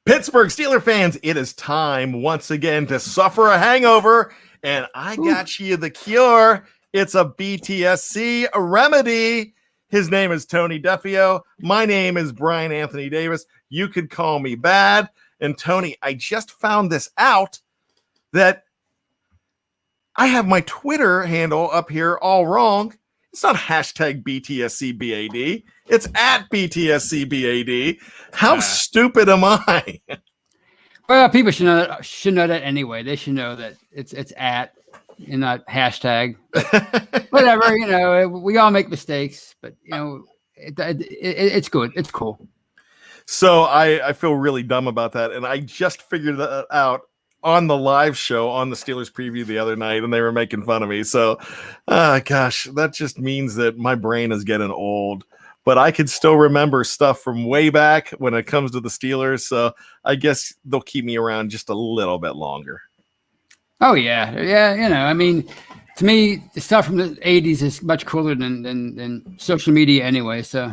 Pittsburgh Steelers fans, it is time once again to suffer a hangover, and I got you the cure. It's a BTSC remedy. His name is Tony Defeo. My name is Bryan Anthony Davis. You could call me bad. And Tony, I just found this out that I have my Twitter handle up here all wrong. It's not hashtag BTSCBAD. It's at BTSCBAD. How stupid am I? Well, people should know that anyway. They should know that it's at and not hashtag. Whatever, we all make mistakes, but it's good. It's cool. So I feel really dumb about that, and I just figured that out on the live show on the Steelers preview the other night, and they were making fun of me. So, gosh, that just means that my brain is getting old. But I can still remember stuff from way back when it comes to the Steelers. So I guess they'll keep me around just a little bit longer. Oh, yeah. Yeah, to me, the stuff from the 80s is much cooler than social media anyway. So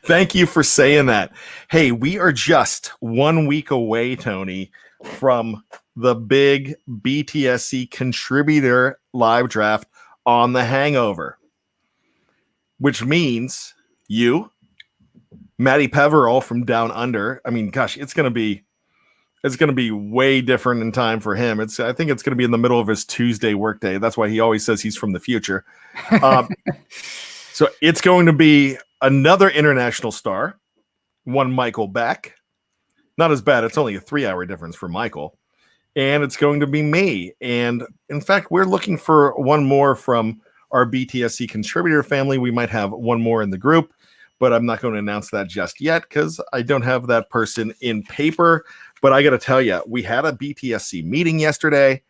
thank you for saying that. Hey, we are just 1 week away, Tony, from the big BTSC contributor live draft on the Hangover, which means you, Matty Peverell from Down Under. I mean, gosh, it's going to be way different in time for him. I think it's going to be in the middle of his Tuesday workday. That's why he always says he's from the future. So it's going to be another international star, one Michael Beck. Not as bad. It's only a 3-hour difference for Michael. And it's going to be me. And in fact, we're looking for one more from our BTSC contributor family. We might have one more in the group, but I'm not going to announce that just yet because I don't have that person in paper. But I got to tell you, we had a BTSC meeting yesterday.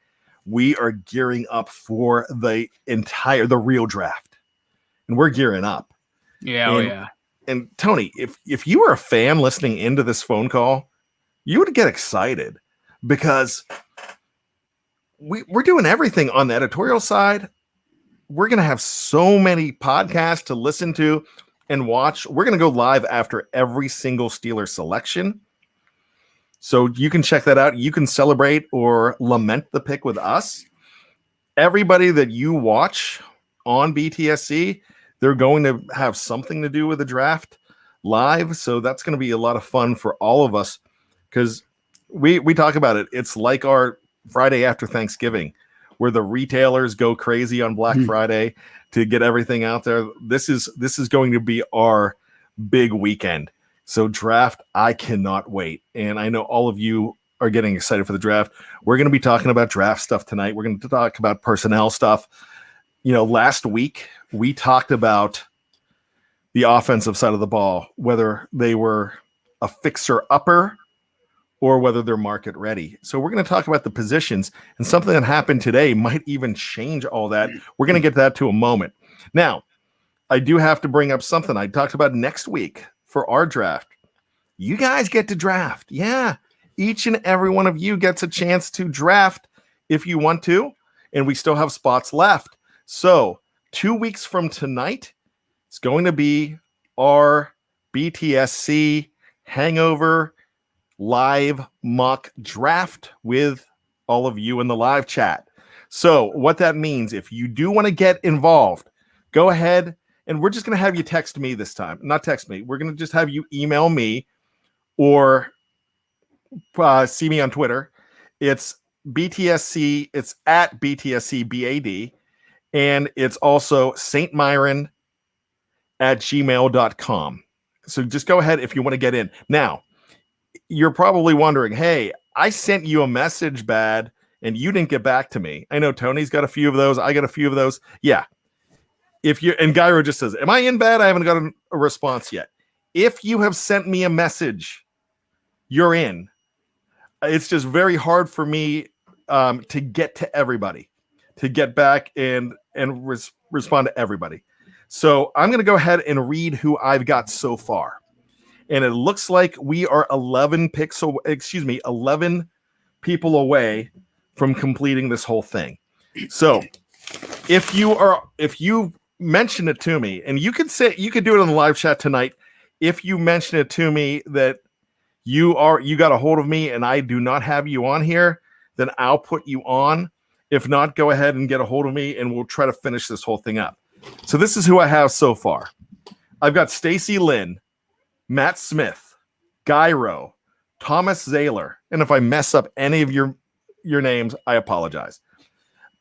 We are gearing up for the real draft, and we're gearing up. Yeah. And Tony, if you were a fan listening into this phone call, you would get excited because we're doing everything on the editorial side. We're going to have so many podcasts to listen to and watch. We're going to go live after every single Steeler selection. So you can check that out. You can celebrate or lament the pick with us. Everybody that you watch on BTSC, they're going to have something to do with the draft live. So that's going to be a lot of fun for all of us because we talk about it. It's like our Friday after Thanksgiving where the retailers go crazy on Black Friday to get everything out there. This is going to be our big weekend. So draft, I cannot wait. And I know all of you are getting excited for the draft. We're going to be talking about draft stuff tonight. We're going to talk about personnel stuff. Last week we talked about the offensive side of the ball, whether they were a fixer-upper or whether they're market ready. So we're going to talk about the positions, and something that happened today might even change all that. We're going to get that to a moment. Now, I do have to bring up something I talked about next week for our draft. You guys get to draft. Yeah. Each and every one of you gets a chance to draft if you want to, and we still have spots left. So 2 weeks from tonight, it's going to be our BTSC Hangover live mock draft with all of you in the live chat. So what that means, if you do want to get involved, go ahead, and we're just going to have you text me this time. Not text me. We're going to just have you email me or see me on Twitter. It's BTSC. It's at BTSCBAD. And it's also stmyron@gmail.com. So just go ahead if you want to get in. Now, you're probably wondering, hey, I sent you a message, bad, and you didn't get back to me. I know Tony's got a few of those. I got a few of those. Yeah. And Gyro just says, am I in bad? I haven't got a response yet. If you have sent me a message, you're in. It's just very hard for me to get to everybody, to get back and respond to everybody. So I'm going to go ahead and read who I've got so far. And it looks like we are 11 people away from completing this whole thing. So if you mention it to me, and you could do it on the live chat tonight. If you mention it to me that you got a hold of me and I do not have you on here, then I'll put you on. If not, go ahead and get a hold of me and we'll try to finish this whole thing up. So this is who I have so far. I've got Stacy Lynn, Matt Smith, Gyro, Thomas Zahler. And if I mess up any of your names, I apologize.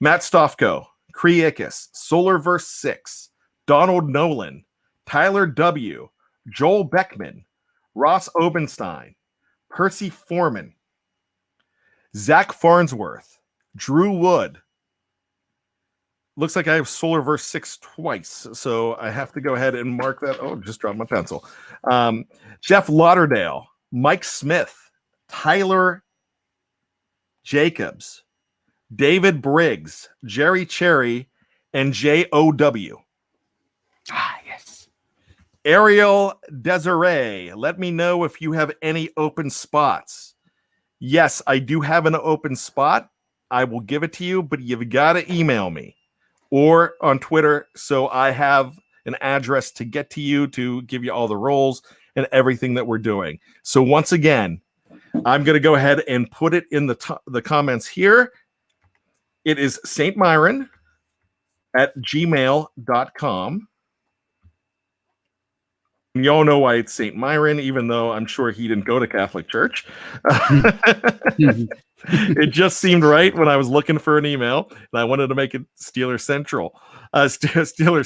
Matt Stofko, Kriikis, Solarverse 6, Donald Nolan, Tyler W., Joel Beckman, Ross Obenstein, Percy Foreman, Zach Farnsworth, Drew Wood. Looks like I have Solarverse 6 twice, so I have to go ahead and mark that. Oh, just dropped my pencil. Jeff Lauderdale, Mike Smith, Tyler Jacobs, David Briggs, Jerry Cherry, and J.O.W. Yes. Ariel Desiree, let me know if you have any open spots. Yes, I do have an open spot. I will give it to you, but you've got to email me or on Twitter so I have an address to get to you to give you all the roles and everything that we're doing. So once again, I'm going to go ahead and put it in the comments here. It is stmyron@gmail.com. Y'all know why it's St. Myron, even though I'm sure he didn't go to Catholic Church. It just seemed right when I was looking for an email, and I wanted to make it Steelers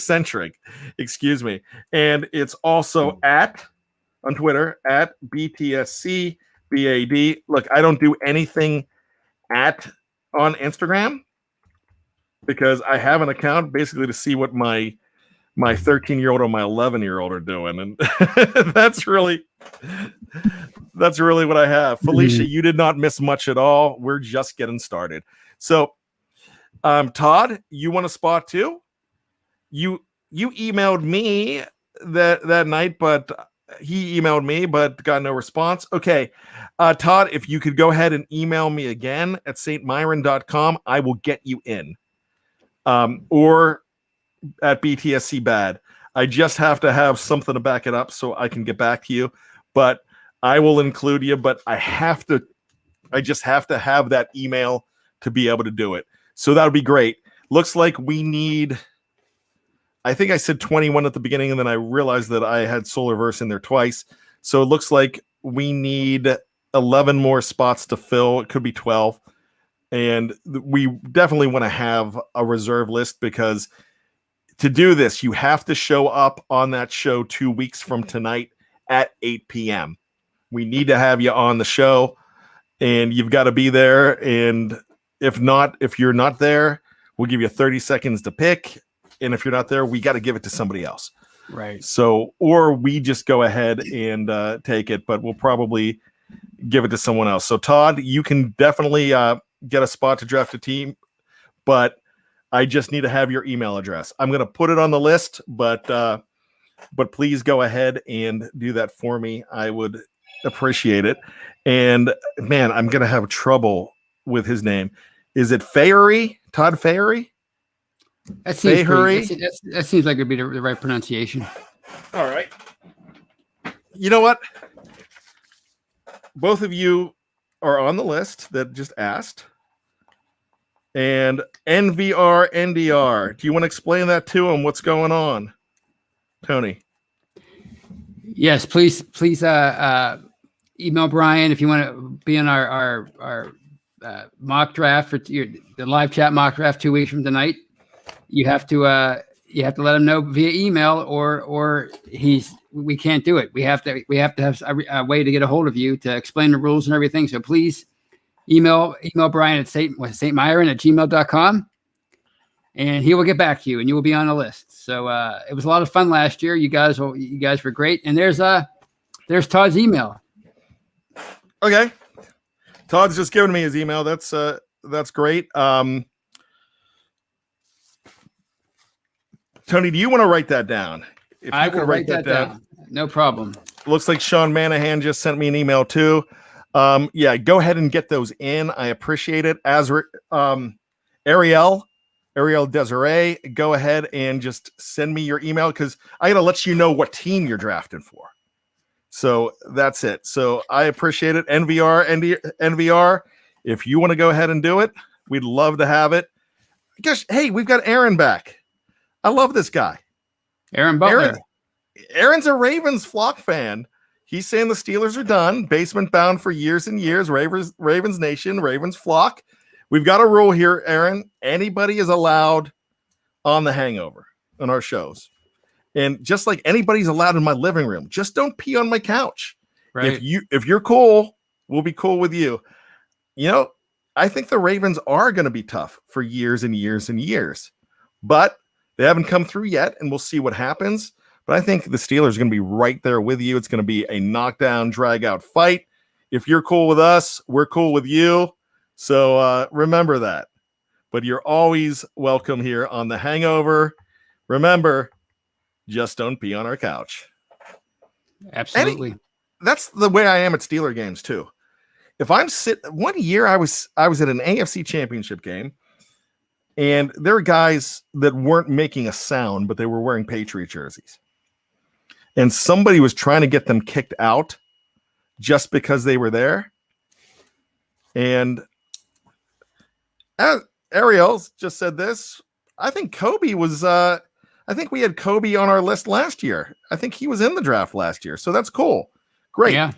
centric. Excuse me. And it's also on Twitter at BTSC BAD. Look, I don't do anything on Instagram because I have an account basically to see what my 13-year-old or my 11-year-old are doing, and that's really what I have. Felicia, you did not miss much at all. We're just getting started. So, Todd, you want a spot too? You emailed me that night, but he emailed me, but got no response. Okay, Todd, if you could go ahead and email me again at stmyron.com, I will get you in. Or at BTSC bad. I just have to have something to back it up so I can get back to you, but I will include you, but I just have to have that email to be able to do it. So that would be great. Looks like we need, I think I said 21 at the beginning and then I realized that I had Solarverse in there twice. So it looks like we need 11 more spots to fill. It could be 12. And we definitely want to have a reserve list because to do this, you have to show up on that show 2 weeks from tonight at 8 p.m. We need to have you on the show, and you've got to be there. And if you're not there, we'll give you 30 seconds to pick. And if you're not there, we got to give it to somebody else. Right. So, or we just go ahead and take it, but we'll probably give it to someone else. So, Todd, you can definitely get a spot to draft a team, but I just need to have your email address. I'm going to put it on the list, but please go ahead and do that for me. I would appreciate it. And man, I'm going to have trouble with his name. Is it Fayery? Todd Fayery? That seems like it'd be the right pronunciation. All right. You know what? Both of you are on the list that just asked. And NVR, NDR. Do you want to explain that to him? What's going on, Tony? Yes, please email Bryan if you want to be in our mock draft for the live chat mock draft 2 weeks from tonight. You have to let him know via email or we can't do it. We have to have a way to get a hold of you to explain the rules and everything. So please email Bryan at stmyron@gmail.com, and he will get back to you, and you will be on the list. So it was a lot of fun last year. You guys were great. And there's Todd's email. Okay, Todd's just giving me his email. That's great. Tony, do you want to write that down? If I you will write that down. No problem. Looks like Sean Manahan just sent me an email too. Yeah, go ahead and get those in. I appreciate it. Ariel Desiree, go ahead and just send me your email because I got to let you know what team you're drafting for. So that's it. So I appreciate it. NVR. If you want to go ahead and do it, we'd love to have it. Gosh, hey, we've got Aaron back. I love this guy. Aaron Butler. Aaron's a Ravens flock fan. He's saying the Steelers are done, basement bound for years and years. Ravens Nation, Ravens flock. We've got a rule here, Aaron. Anybody is allowed on the Hangover on our shows. And just like anybody's allowed in my living room, just don't pee on my couch. Right. If you're cool, we'll be cool with you. You know, I think the Ravens are going to be tough for years and years and years, but they haven't come through yet, and we'll see what happens. But I think the Steelers are going to be right there with you. It's going to be a knockdown, drag-out fight. If you're cool with us, we're cool with you. So remember that. But you're always welcome here on The Hangover. Remember, just don't pee on our couch. Absolutely. That's the way I am at Steeler games, too. If I'm one year I was at an AFC championship game, and there were guys that weren't making a sound, but they were wearing Patriot jerseys. And somebody was trying to get them kicked out just because they were there. And Ariel just said this. I think Kobe was I think we had Kobe on our list last year. I think he was in the draft last year. So that's cool. Great. Yeah.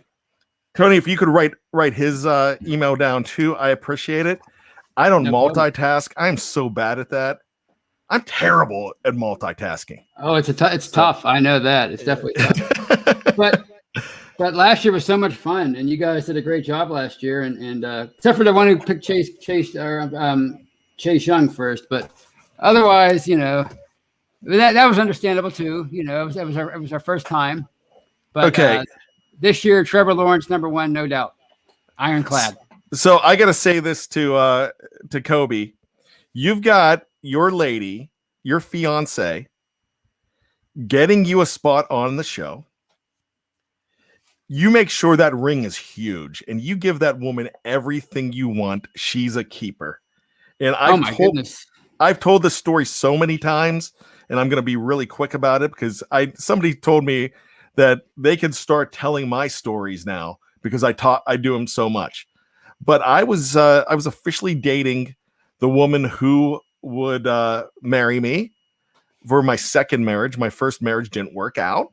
Tony, if you could write his email down too, I appreciate it. I don't multitask. I'm so bad at that. I'm terrible at multitasking. Oh, it's tough. I know that. It's definitely tough. But last year was so much fun, and you guys did a great job last year. And except for the one who picked Chase Young first, but otherwise, you know, that was understandable too. You know, it was our first time. But okay. This year, Trevor Lawrence #1, no doubt, ironclad. So I got to say this to Kobe. You've got your lady, your fiance, getting you a spot on the show. You make sure that ring is huge, and you give that woman everything you want. She's a keeper. And I've told this story so many times, and I'm going to be really quick about it because somebody told me that they could start telling my stories now because I do them so much. But I was officially dating the woman who would marry me for my second marriage. My first marriage didn't work out.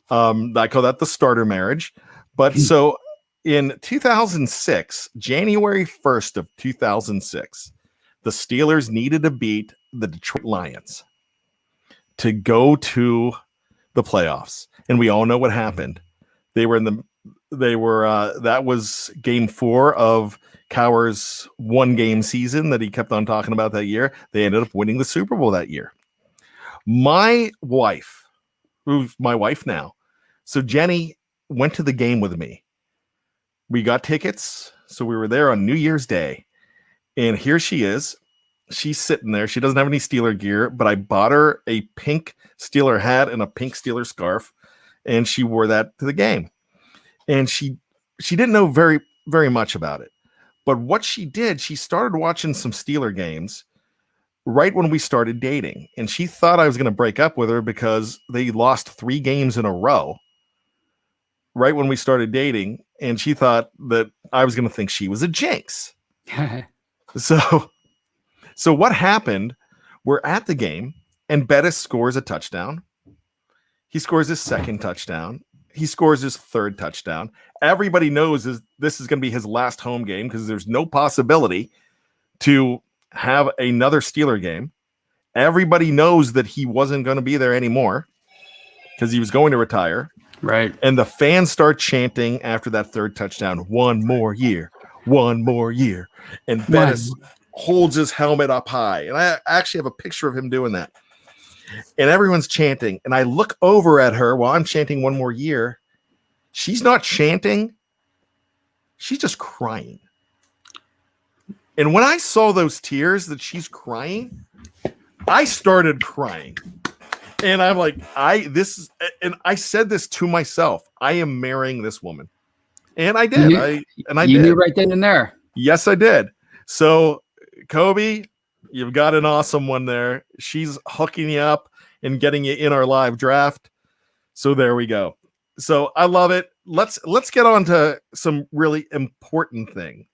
I call that the starter marriage. But so in 2006, January 1st of 2006, the Steelers needed to beat the Detroit Lions to go to the playoffs. And we all know what happened. That was game 4 of Cowher's 1-game season that he kept on talking about that year. They ended up winning the Super Bowl that year. My wife, who's my wife now, so Jenny went to the game with me. We got tickets, so we were there on New Year's Day. And here she is. She's sitting there. She doesn't have any Steeler gear, but I bought her a pink Steeler hat and a pink Steeler scarf, and she wore that to the game. And she didn't know very, very much about it. But what she did, she started watching some Steeler games right when we started dating. And she thought I was going to break up with her because they lost 3 games in a row right when we started dating. And she thought that I was going to think she was a jinx. So what happened? We're at the game, and Bettis scores a touchdown. He scores his second touchdown. He scores his third touchdown. Everybody knows this is going to be his last home game because there's no possibility to have another Steeler game. Everybody knows that he wasn't going to be there anymore because he was going to retire. Right. And the fans start chanting after that third touchdown, 1 more year, 1 more year. And Bettis holds his helmet up high. And I actually have a picture of him doing that. And everyone's chanting. And I look over at her while I'm chanting 1 more year. She's not chanting. She's just crying. And when I saw those tears that she's crying, I started crying. And I'm like, I said this to myself. I am marrying this woman. And I did. You knew right then and there. Yes, I did. So, Kobe, you've got an awesome one there. She's hooking you up and getting you in our live draft. So there we go. So I love it. let's get on to some really important thing.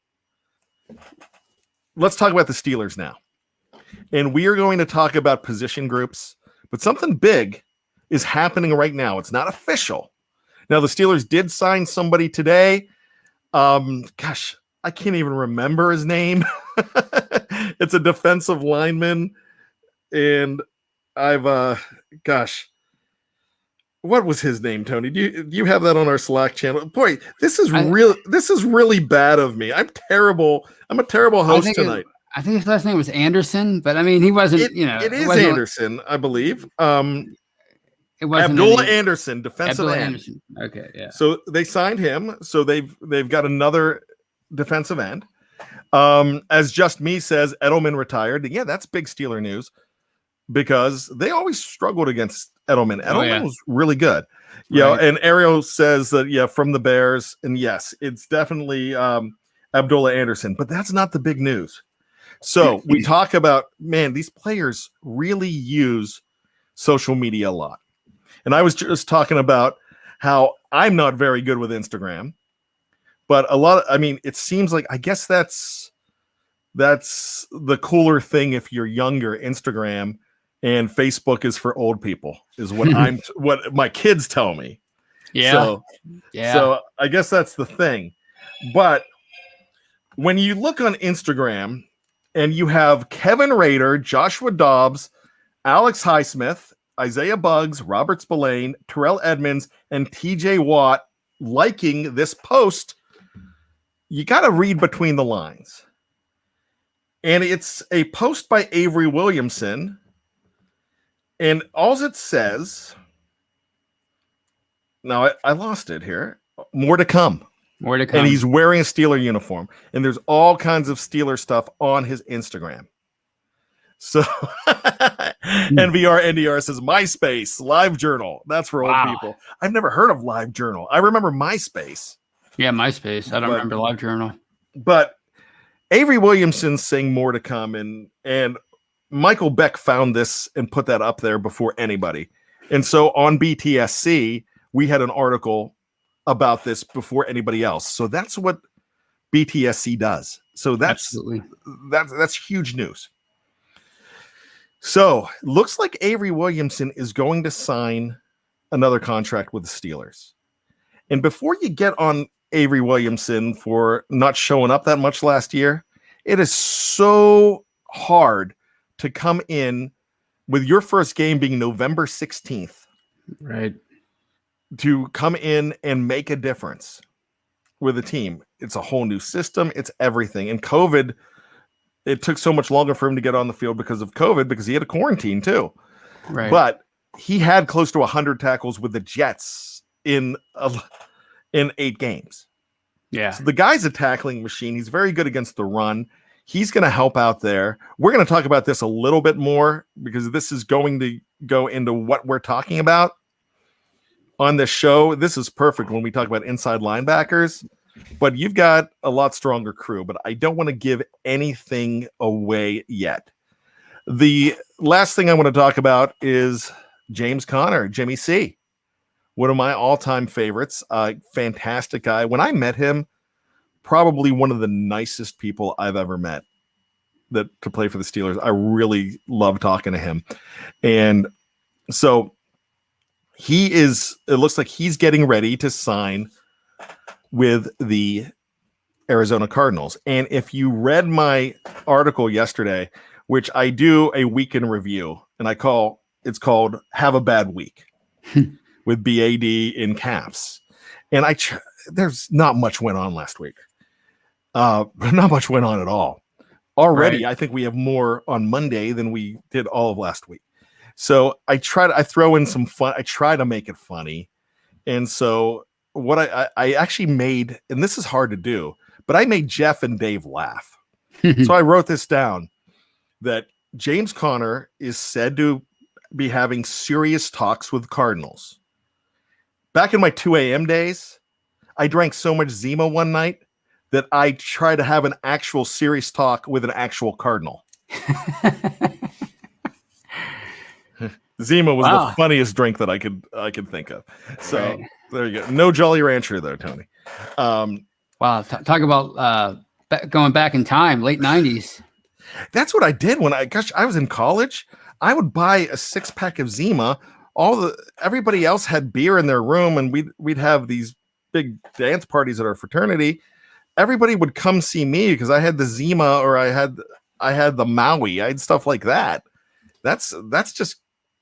Let's talk about the Steelers now. And we are going to talk about position groups, but something big is happening right now. It's not official. Now, the Steelers did sign somebody today. Gosh, I can't even remember his name. It's a defensive lineman. And what was his name, Tony? Do you have that on our Slack channel? Boy, this is really bad of me. I'm terrible. I'm a terrible host tonight. I think his last name was Anderson, but I mean, he wasn't, It is Anderson, I believe. It wasn't Abdullah Anderson, defensive end. Anderson. Okay, yeah. So they signed him. So they've got another defensive end. As Just Me says, Edelman retired. Yeah, that's big Steeler news because they always struggled against Edelman. Edelman was really good. And Ariel says that, from the Bears. And yes, it's definitely Abdullah Anderson, but that's not the big news. So we talk about, man, these players really use social media a lot. And I was just talking about how I'm not very good with Instagram, but it seems like, I guess that's the cooler thing if you're younger, Instagram, and Facebook is for old people, is what what my kids tell me. Yeah. So I guess that's the thing. But when you look on Instagram and you have Kevin Rader, Joshua Dobbs, Alex Highsmith, Isaiah Buggs, Robert Spillane, Terrell Edmonds, and TJ Watt liking this post, you got to read between the lines. And it's a post by Avery Williamson. And all it says, now I lost it here, more to come. More to come. And he's wearing a Steeler uniform. And there's all kinds of Steeler stuff on his Instagram. So NVR NDR says MySpace, LiveJournal. That's for old people. I've never heard of LiveJournal. I remember MySpace. Yeah, MySpace. I don't remember LiveJournal. But Avery Williamson saying more to come. And Michael Beck found this and put that up there before anybody. And so on BTSC, we had an article about this before anybody else. So that's what BTSC does. So that's huge news. So looks like Avery Williamson is going to sign another contract with the Steelers. And before you get on Avery Williamson for not showing up that much last year, it is so hard to come in with your first game being November 16th. Right. To come in and make a difference with the team. It's a whole new system. It's everything. And COVID, it took so much longer for him to get on the field because of COVID, because he had a quarantine too. Right. But he had close to 100 tackles with the Jets in 8 games. Yeah. So the guy's a tackling machine. He's very good against the run. He's going to help out there. We're going to talk about this a little bit more because this is going to go into what we're talking about on this show. This is perfect when we talk about inside linebackers, but you've got a lot stronger crew, but I don't want to give anything away yet. The last thing I want to talk about is James Conner, Jimmy C. One of my all-time favorites, fantastic guy. When I met him, probably one of the nicest people I've ever met to play for the Steelers. I really love talking to him. And so it looks like he's getting ready to sign with the Arizona Cardinals. And if you read my article yesterday, which I do a week in review, and it's called Have a Bad Week with BAD in caps. And there's not much went on last week. Not much went on at all. Already, right. I think we have more on Monday than we did all of last week. So I throw in some fun. I try to make it funny. And so what I actually made, and this is hard to do, but I made Jeff and Dave laugh. So I wrote this down, that James Conner is said to be having serious talks with Cardinals. Back in my 2 a.m. days, I drank so much Zima one night that I tried to have an actual serious talk with an actual Cardinal. Zima was the funniest drink that I could think of. So There you go. No Jolly Rancher though, Tony. Wow, talk about going back in time, late 90s. That's what I did when I was in college. I would buy a 6-pack of Zima. Everybody else had beer in their room, and we'd have these big dance parties at our fraternity. Everybody would come see me because I had the Zima, or I had the Maui. I had stuff like that. That's just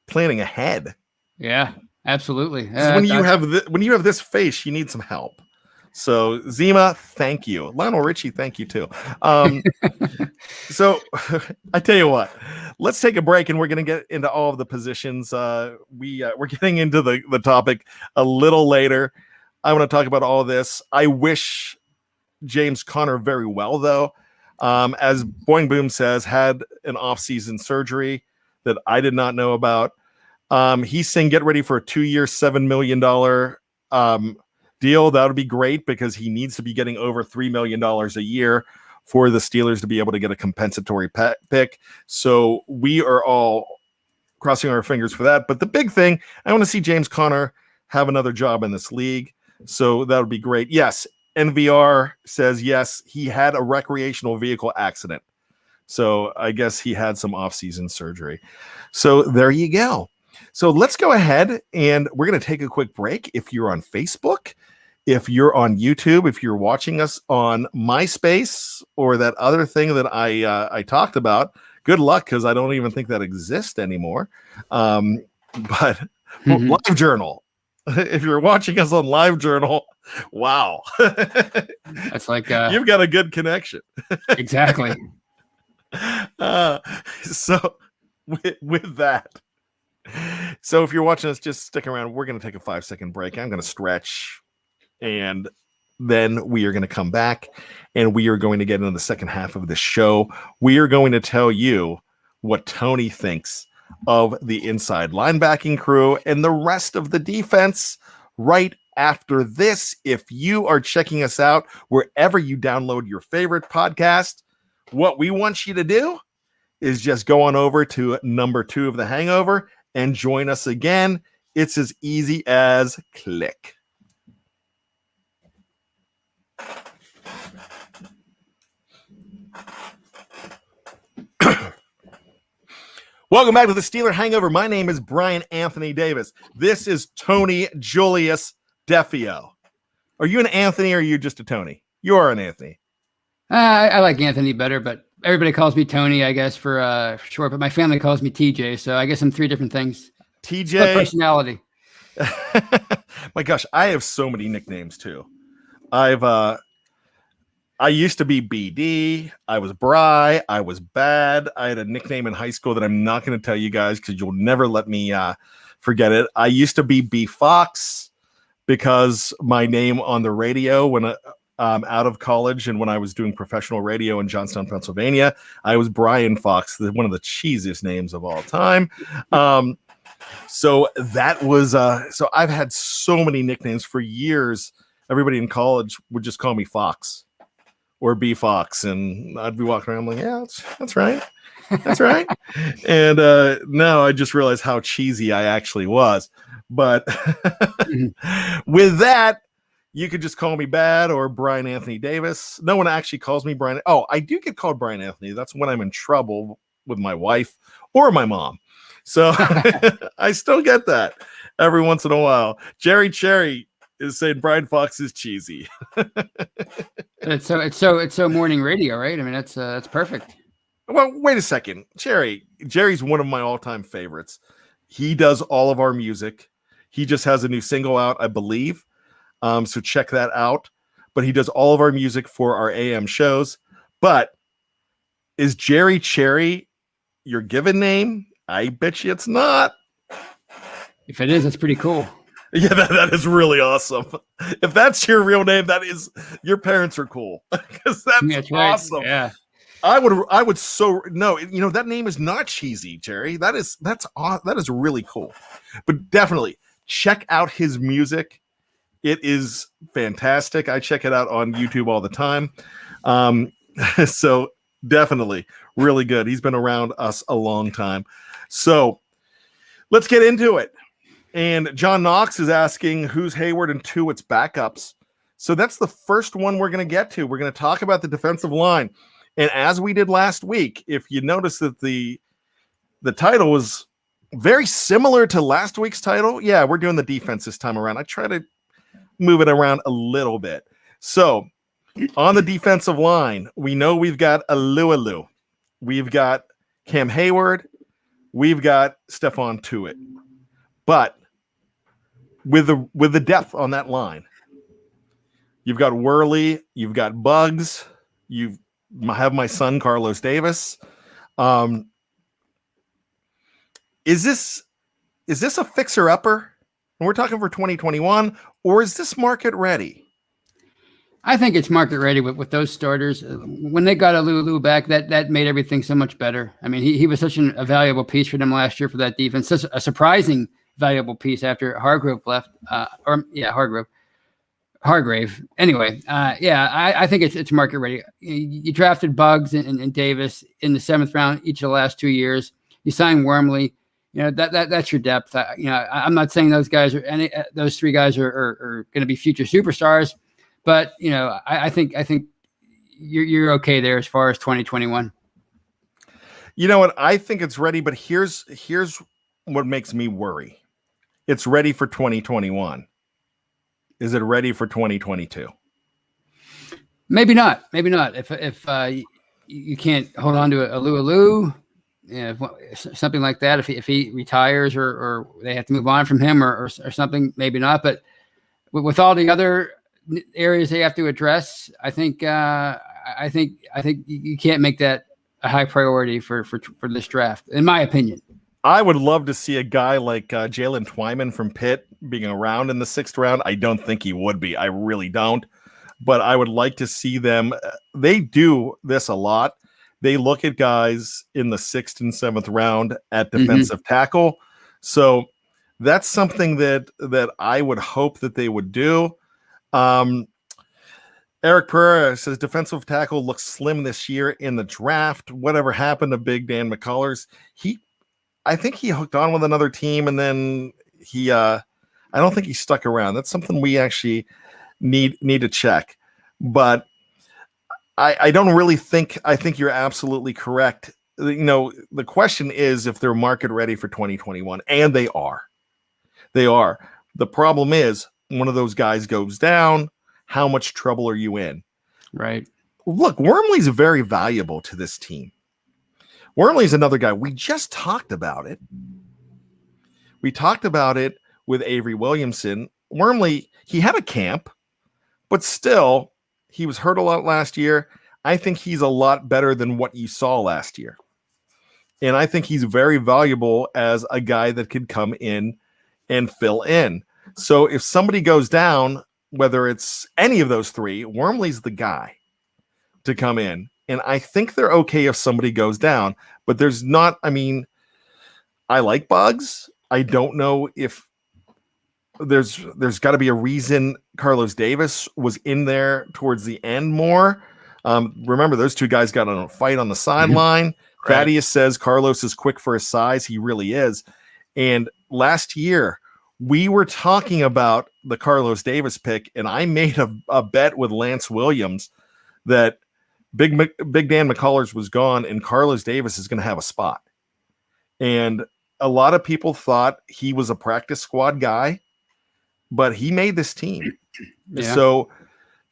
planning ahead. Yeah, absolutely. When you have this face, you need some help. So Zima, thank you. Lionel Richie, thank you too. So I tell you what, let's take a break, and we're going to get into all of the positions. We're getting into the topic a little later. I want to talk about all of this. I wish James Conner very well, though. As Boing Boom says, had an off-season surgery that I did not know about. He's saying get ready for a 2-year, $7 million deal. That would be great because he needs to be getting over $3 million a year for the Steelers to be able to get a compensatory pick. So we are all crossing our fingers for that. But the big thing, I want to see James Conner have another job in this league. So that would be great. Yes, NVR says yes, he had a recreational vehicle accident. So I guess he had some off-season surgery. So there you go. So let's go ahead, and we're going to take a quick break. If you're on Facebook, if you're on YouTube, if you're watching us on MySpace or that other thing that I talked about, good luck, because I don't even think that exists anymore. But LiveJournal. If you're watching us on LiveJournal, wow. That's like you've got a good connection. Exactly. So with that, so if you're watching us, just stick around. We're going to take a 5-second break. I'm going to stretch, and then we are going to come back, and we are going to get into the second half of the show. We are going to tell you what Tony thinks of the inside linebacking crew and the rest of the defense right after this. If you are checking us out wherever you download your favorite podcast, what we want you to do is just go on over to number 2 of the Hangover and join us again. It's as easy as click. Welcome back to the Steeler Hangover. My name is Bryan Anthony Davis. This is Tony Julius Defeo. Are you an Anthony or are you just a Tony? You are an Anthony. I like Anthony better, but everybody calls me Tony, I guess, for short. But my family calls me TJ, so I guess I'm 3 different things. TJ. Personality. My gosh, I have so many nicknames too. I used to be BD. I was Bry. I was Bad. I had a nickname in high school that I'm not going to tell you guys because you'll never let me forget it. I used to be B Fox because my name on the radio when out of college and when I was doing professional radio in Johnstown, Pennsylvania, I was Bryan Fox, one of the cheesiest names of all time. So that was so I've had so many nicknames for years. Everybody in college would just call me Fox or B Fox, and I'd be walking around like, yeah, that's right. That's right. And now I just realized how cheesy I actually was. But with that, you could just call me Bad or Bryan Anthony Davis. No one actually calls me Bryan. Oh, I do get called Bryan Anthony. That's when I'm in trouble with my wife or my mom. So I still get that every once in a while. Jerry Cherry is saying Bryan Fox is cheesy. It's so morning radio, right? I mean, that's perfect. Well, wait a second. Jerry's one of my all-time favorites. He does all of our music. He just has a new single out, I believe. So check that out. But he does all of our music for our AM shows. But is Jerry Cherry your given name? I bet you it's not. If it is, that's pretty cool. Yeah, that is really awesome. If that's your real name, that is, your parents are cool because that's awesome. Right. Yeah, I would so no, that name is not cheesy, Jerry. That is really cool. But definitely check out his music. It is fantastic. I check it out on YouTube all the time. So definitely really good. He's been around us a long time. So let's get into it. And John Knox is asking who's Hayward and Tuitt's backups. So that's the first one we're going to get to. We're going to talk about the defensive line. And as we did last week, if you notice that the title was very similar to last week's title, yeah, we're doing the defense this time around. I try to move it around a little bit. So on the defensive line, we know we've got Alualu. We've got Cam Hayward. We've got Stephon Tuitt. But with the depth on that line, you've got Worley, you've got Bugs, you have my son Carlos Davis. Is this a fixer-upper? And we're talking for 2021, or is this market ready? I think it's market ready with those starters. When they got Alualu back, that made everything so much better. I mean, he was such a valuable piece for them last year for that defense. Such a surprising valuable piece after Hargrave left. Hargrave. Anyway, I think it's market ready. You drafted Bugs and Davis in the 7th round each of the last 2 years. You signed Wormley. You know that's your depth. I'm not saying those guys those 3 guys are going to be future superstars, but I think you're okay there as far as 2021. You know what? I think it's ready, but here's what makes me worry. It's ready for 2021. Is it ready for 2022? Maybe not. If you can't hold on to Alualu, something like that. If he retires or they have to move on from him or something, maybe not. But with all the other areas they have to address, I think you can't make that a high priority for this draft, in my opinion. I would love to see a guy like Jalen Twyman from Pitt being around in the 6th round. I don't think he would be. I really don't. But I would like to see them. They do this a lot. They look at guys in the 6th and 7th round at defensive tackle. So that's something that I would hope that they would do. Eric Pereira says defensive tackle looks slim this year in the draft. Whatever happened to Big Dan McCullers? I think he hooked on with another team, and then I don't think he stuck around. That's something we actually need to check. But I don't really think. I think you're absolutely correct. The question is if they're market ready for 2021, and they are. They are. The problem is one of those guys goes down. How much trouble are you in? Right. Look, Wormley's very valuable to this team. Wormley's another guy. We just talked about it. We talked about it with Avery Williamson. Wormley, he had a camp, but still, he was hurt a lot last year. I think he's a lot better than what you saw last year. And I think he's very valuable as a guy that could come in and fill in. So if somebody goes down, whether it's any of those 3, Wormley's the guy to come in. And I think they're okay if somebody goes down, but there's not, I like Bugs. I don't know if there's got to be a reason Carlos Davis was in there towards the end more. Remember, those 2 guys got in a fight on the sideline. Right. Thaddeus says Carlos is quick for his size. He really is. And last year, we were talking about the Carlos Davis pick, and I made a bet with Lance Williams that Big Dan McCullers was gone, and Carlos Davis is going to have a spot. And a lot of people thought he was a practice squad guy, but he made this team. Yeah. So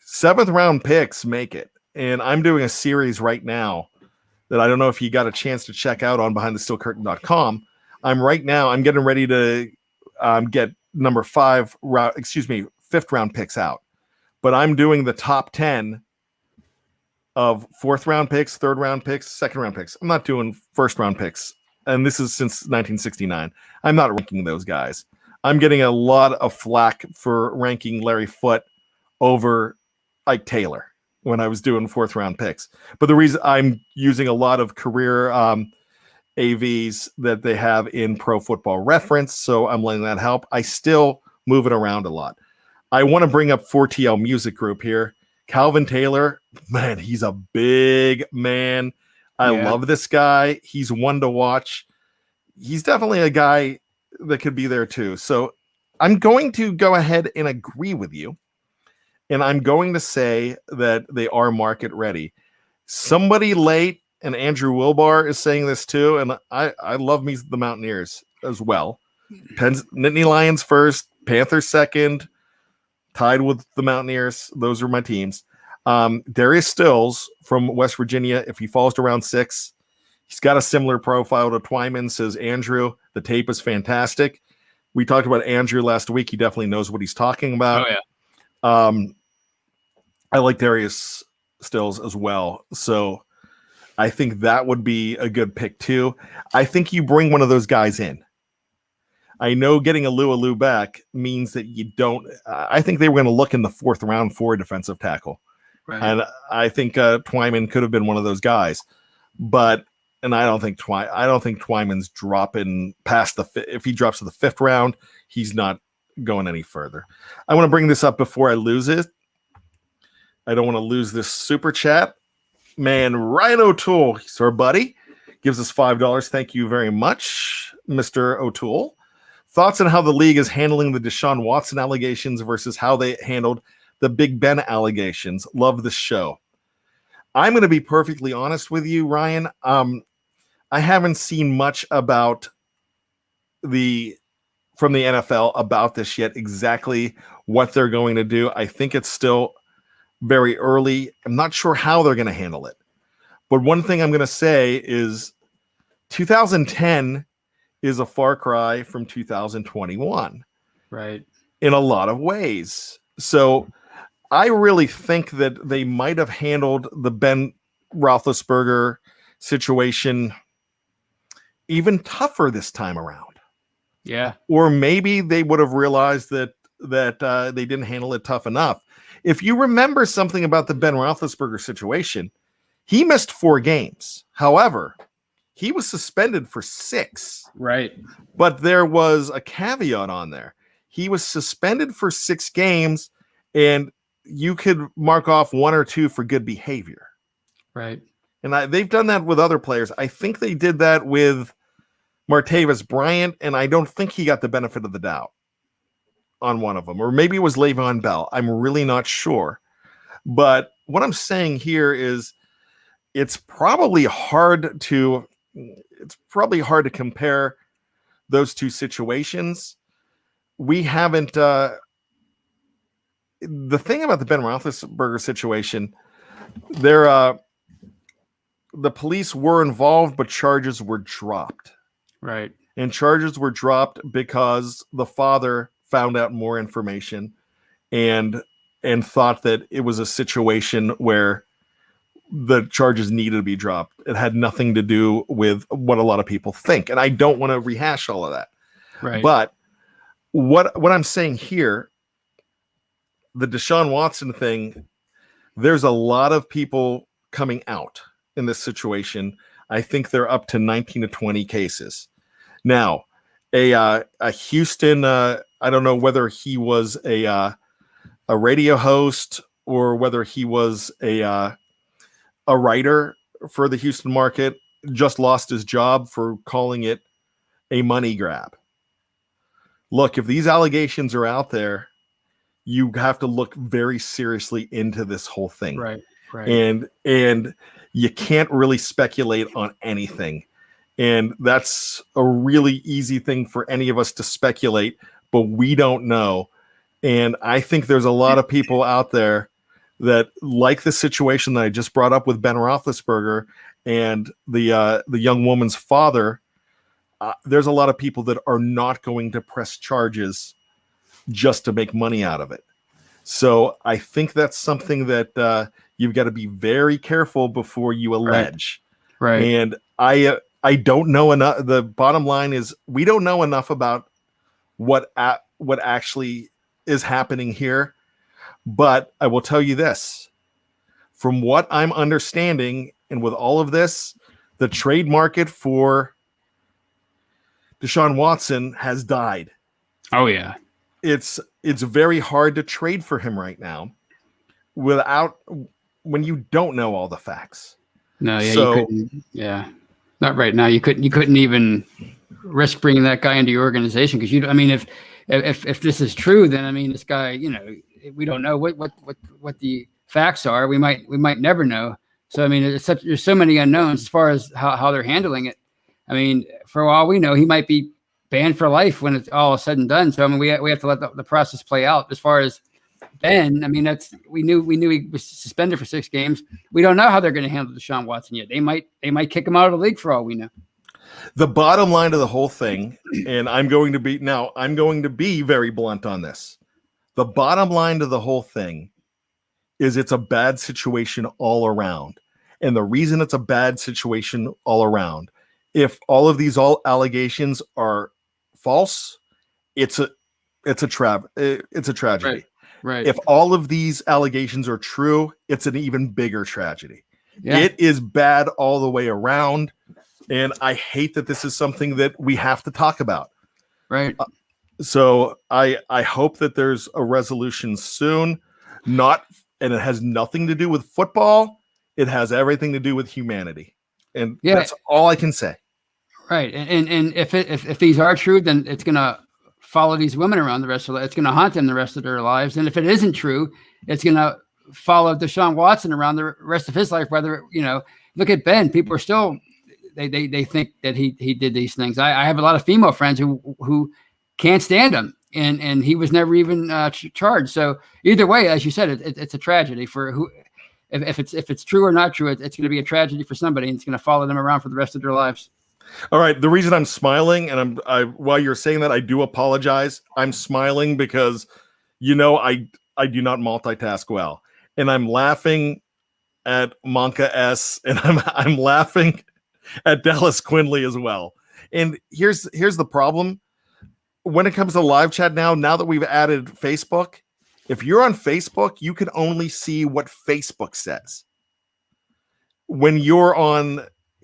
7th round picks make it. And I'm doing a series right now that I don't know if you got a chance to check out on behindthesteelcurtain.com. I'm getting ready to get number 5th round picks out. But I'm doing the top 10 of 4th round picks, 3rd round picks, 2nd round picks. I'm not doing 1st round picks. And this is since 1969. I'm not ranking those guys. I'm getting a lot of flack for ranking Larry Foote over Ike Taylor when I was doing 4th round picks. But the reason I'm using a lot of career AVs that they have in Pro Football Reference, so I'm letting that help. I still move it around a lot. I want to bring up 4TL Music Group here. Calvin Taylor, man, he's a big man. I love this guy. He's one to watch. He's definitely a guy that could be there too. So I'm going to go ahead and agree with you. And I'm going to say that they are market ready. Somebody late, and Andrew Wilbar is saying this too. And I love me the Mountaineers as well. Nittany Lions first, Panthers second, tied with the Mountaineers. Those are my teams. Darius Stills from West Virginia, if he falls to round 6, he's got a similar profile to Twyman, says Andrew. The tape is fantastic. We talked about Andrew last week. He definitely knows what he's talking about. Oh, yeah. I like Darius Stills as well. So I think that would be a good pick too. I think you bring one of those guys in. I know getting Alu back means that you don't. I think they were going to look in the 4th round for a defensive tackle. Right. And I think Twyman could have been one of those guys. But I don't think Twyman's dropping past if he drops to the 5th round, he's not going any further. I want to bring this up before I lose it. I don't want to lose this super chat. Man, Ryan O'Toole, he's our buddy, gives us $5. Thank you very much, Mr. O'Toole. Thoughts on how the league is handling the Deshaun Watson allegations versus how they handled the Big Ben allegations. Love the show. I'm going to be perfectly honest with you, Ryan. I haven't seen much about from the NFL about this yet, exactly what they're going to do. I think it's still very early. I'm not sure how they're going to handle it. But one thing I'm going to say is 2010 is a far cry from 2021. Right. In a lot of ways. So I really think that they might have handled the Ben Roethlisberger situation even tougher this time around. Yeah. Or maybe they would have realized that they didn't handle it tough enough. If you remember something about the Ben Roethlisberger situation, he missed 4 games. However, he was suspended for 6. Right. But there was a caveat on there. He was suspended for 6 games, and you could mark off 1 or 2 for good behavior. Right. And they've done that with other players. I think they did that with Martavis Bryant, and I don't think he got the benefit of the doubt on one of them. Or maybe it was Le'Veon Bell. I'm really not sure. But what I'm saying here is it's probably hard to compare those two situations. We haven't the thing about the Ben Roethlisberger situation, the police were involved, but charges were dropped. Right. And charges were dropped because the father found out more information and thought that it was a situation where the charges needed to be dropped. It had nothing to do with what a lot of people think. And I don't want to rehash all of that. Right. But what I'm saying here, the Deshaun Watson thing, there's a lot of people coming out in this situation. I think they're up to 19 to 20 cases. Now, a Houston, I don't know whether he was a radio host or whether he was a writer for the Houston market, just lost his job for calling it a money grab. Look, if these allegations are out there, you have to look very seriously into this whole thing. Right. Right. And you can't really speculate on anything. And that's a really easy thing for any of us to speculate, but we don't know. And I think there's a lot of people out there that like the situation that I just brought up with Ben Roethlisberger and the young woman's father. There's a lot of people that are not going to press charges just to make money out of it. So I think that's something that you've got to be very careful before you allege. Right. And I don't know enough. The bottom line is we don't know enough about what actually is happening here. But I will tell you this, from what I'm understanding, and with all of this, the trade market for Deshaun Watson has died. Oh yeah. It's very hard to trade for him right now when you don't know all the facts. No, yeah, so, you couldn't. Yeah, not right now. You couldn't even risk bringing that guy into your organization because I mean, if this is true, then I mean, this guy, we don't know what the facts are. We might never know. So I mean, there's so many unknowns as far as how they're handling it. I mean, for all we know, he might be banned for life when it's all said and done. So I mean, we have to let the process play out. As far as Ben, I mean, we knew he was suspended for 6 games. We don't know how they're going to handle Deshaun Watson yet. They might kick him out of the league for all we know. The bottom line of the whole thing, and I'm going to be very blunt on this. The bottom line to the whole thing is it's a bad situation all around. And the reason it's a bad situation all around, if all of these allegations are false, it's a tragedy. Right. If all of these allegations are true, it's an even bigger tragedy. Yeah. It is bad all the way around. And I hate that this is something that we have to talk about. Right. So I hope that there's a resolution soon. And it has nothing to do with football. It has everything to do with humanity. And that's all I can say. Right. And if these are true, then it's going to follow these women around the rest of it's going to haunt them the rest of their lives. And if it isn't true, it's going to follow Deshaun Watson around the rest of his life. Whether, look at Ben, people are still, they think that he did these things. I have a lot of female friends who can't stand him, and he was never even charged. So either way, as you said, it's a tragedy for who, if it's true or not true, it's going to be a tragedy for somebody, and it's going to follow them around for the rest of their lives. All right. The reason I'm smiling, and while you're saying that, I do apologize. I'm smiling because, I do not multitask well, and I'm laughing at Monka S, and I'm laughing at Dallas Quinley as well. And here's the problem. When it comes to live chat now that we've added Facebook, if you're on Facebook, you can only see what Facebook says. When you're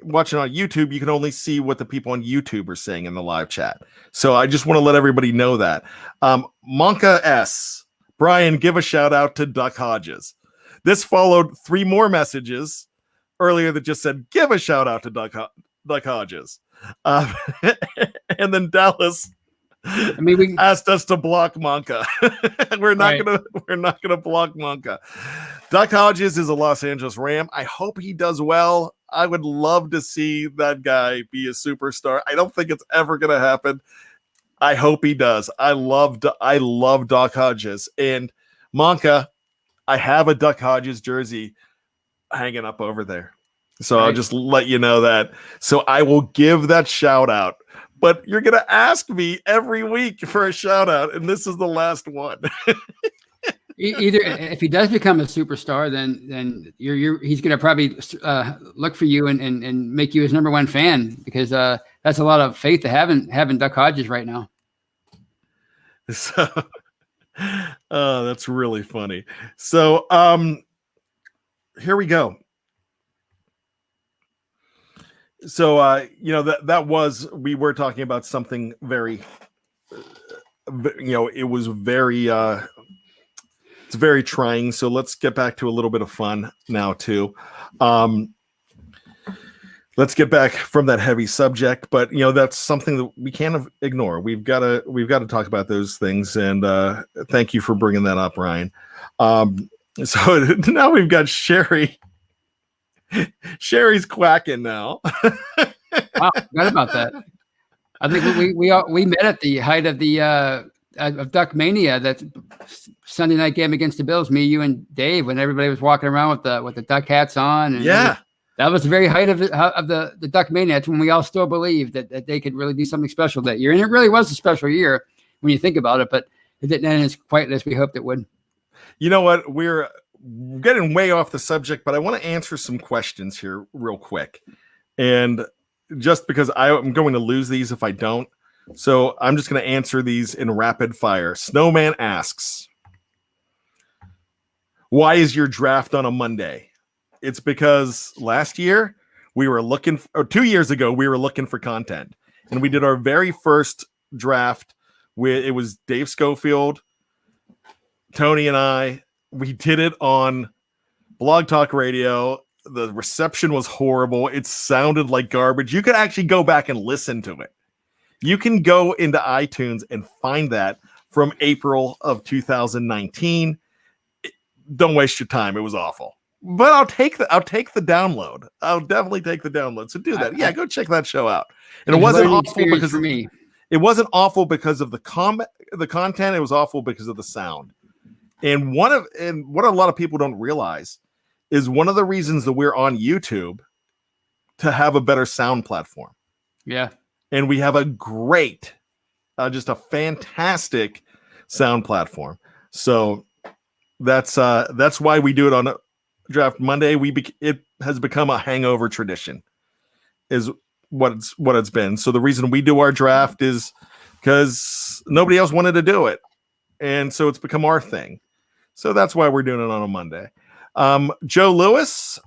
watching on YouTube, you can only see what the people on YouTube are saying in the live chat. So I just want to let everybody know that. Monka S, Bryan, give a shout out to Duck Hodges. This followed 3 more messages earlier that just said, give a shout out to Duck Hodges. And then Dallas asked us to block Monka. We're not gonna block Monka. Duck Hodges is a Los Angeles Ram. I hope he does well. I would love to see that guy be a superstar. I don't think it's ever gonna happen. I hope he does. I love Duck Hodges. And Monka, I have a Duck Hodges jersey hanging up over there. So I'll just let you know that. So I will give that shout out. But you're going to ask me every week for a shout out, and this is the last one. Either if he does become a superstar, then he's going to probably look for you and make you his number 1 fan, because that's a lot of faith to having Duck Hodges right now. So, that's really funny. So, here we go. So, we were talking about something very, it was very, it's very trying. So let's get back to a little bit of fun now too. Let's get back from that heavy subject, but that's something that we can't ignore. We've got to talk about those things. And thank you for bringing that up, Ryan. So now we've got Sherry. Sherry's quacking now. Wow, forgot about that. I think we met at the height of the of Duck Mania, that Sunday night game against the Bills. Me, you, and Dave, when everybody was walking around with the Duck hats on. And that was the very height of the Duck Mania. That's when we all still believed that they could really do something special that year, and it really was a special year when you think about it. But it didn't end as quite as we hoped it would. You know what? We're getting way off the subject, but I want to answer some questions here real quick. And just because I'm going to lose these if I don't. So I'm just going to answer these in rapid fire. Snowman asks, why is your draft on a Monday? It's because last year we were looking, or 2 years ago, we were looking for content. And we did our very first draft with, it was Dave Schofield, Tony, and I. We did it on Blog Talk Radio. The reception was horrible. It sounded like garbage. You could actually go back and listen to it. You can go into iTunes and find that from April of 2019. Don't waste your time. It was awful. But I'll take the download. I'll definitely take the download. So do that. Go check that show out. And it wasn't awful because for me. It wasn't awful because of the content. It was awful because of the sound. And what a lot of people don't realize is one of the reasons that we're on YouTube to have a better sound platform. Yeah. And we have a great, just a fantastic sound platform. So that's why we do it on Draft Monday. It has become a hangover tradition, is what it's been. So the reason we do our draft is because nobody else wanted to do it, and so it's become our thing. So that's why we're doing it on a Monday. Joe Lewis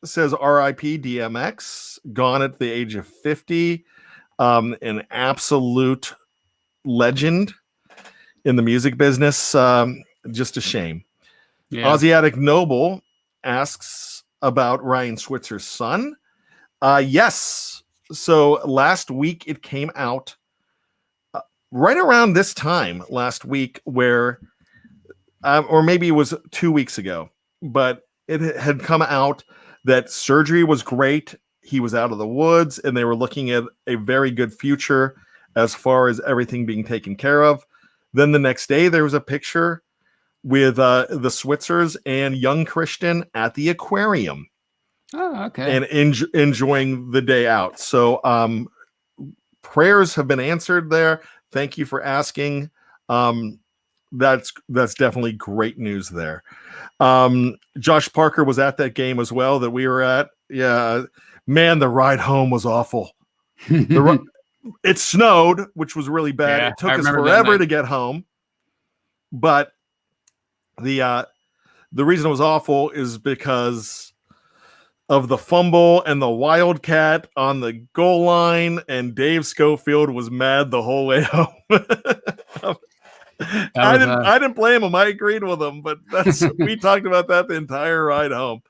says R.I.P. DMX, gone at the age of 50. An absolute legend in the music business. Just a shame. Yeah. Asiatic Noble asks about Ryan Switzer's son. Yes. So last week it came out right around this time last week where, or maybe it was 2 weeks ago, but it had come out that surgery was great. He was out of the woods and they were looking at a very good future as far as everything being taken care of. Then the next day there was a picture with the Switzers and young Christian at the aquarium. Oh, okay. And enjoying the day out. So prayers have been answered there. Thank you for asking. That's definitely great news there. Josh Parker was at that game as well that we were at. Yeah, man, the ride home was awful. It snowed, which was really bad. Yeah, it took us forever to get home. But the reason it was awful is because of the fumble and the wildcat on the goal line, and Dave Schofield was mad the whole way home. I didn't blame him. I agreed with him, but we talked about that the entire ride home.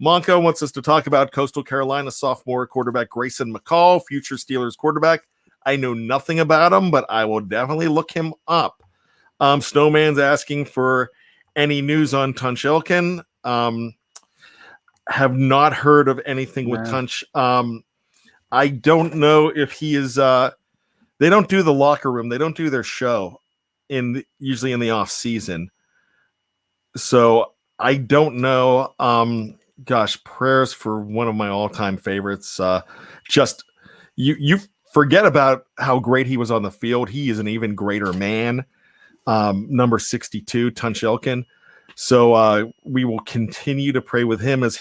Monco wants us to talk about Coastal Carolina sophomore quarterback Grayson McCall, future Steelers quarterback. I know nothing about him, but I will definitely look him up. Snowman's asking for any news on Tunch Ilkin. Have not heard of anything with Tunch. I don't know if he is. They don't do the locker room. They don't do their show usually in the off season. So I don't know. Gosh, prayers for one of my all-time favorites. Just you forget about how great he was on the field. He is an even greater man. Number 62, Tunch Ilkin. So we will continue to pray for him as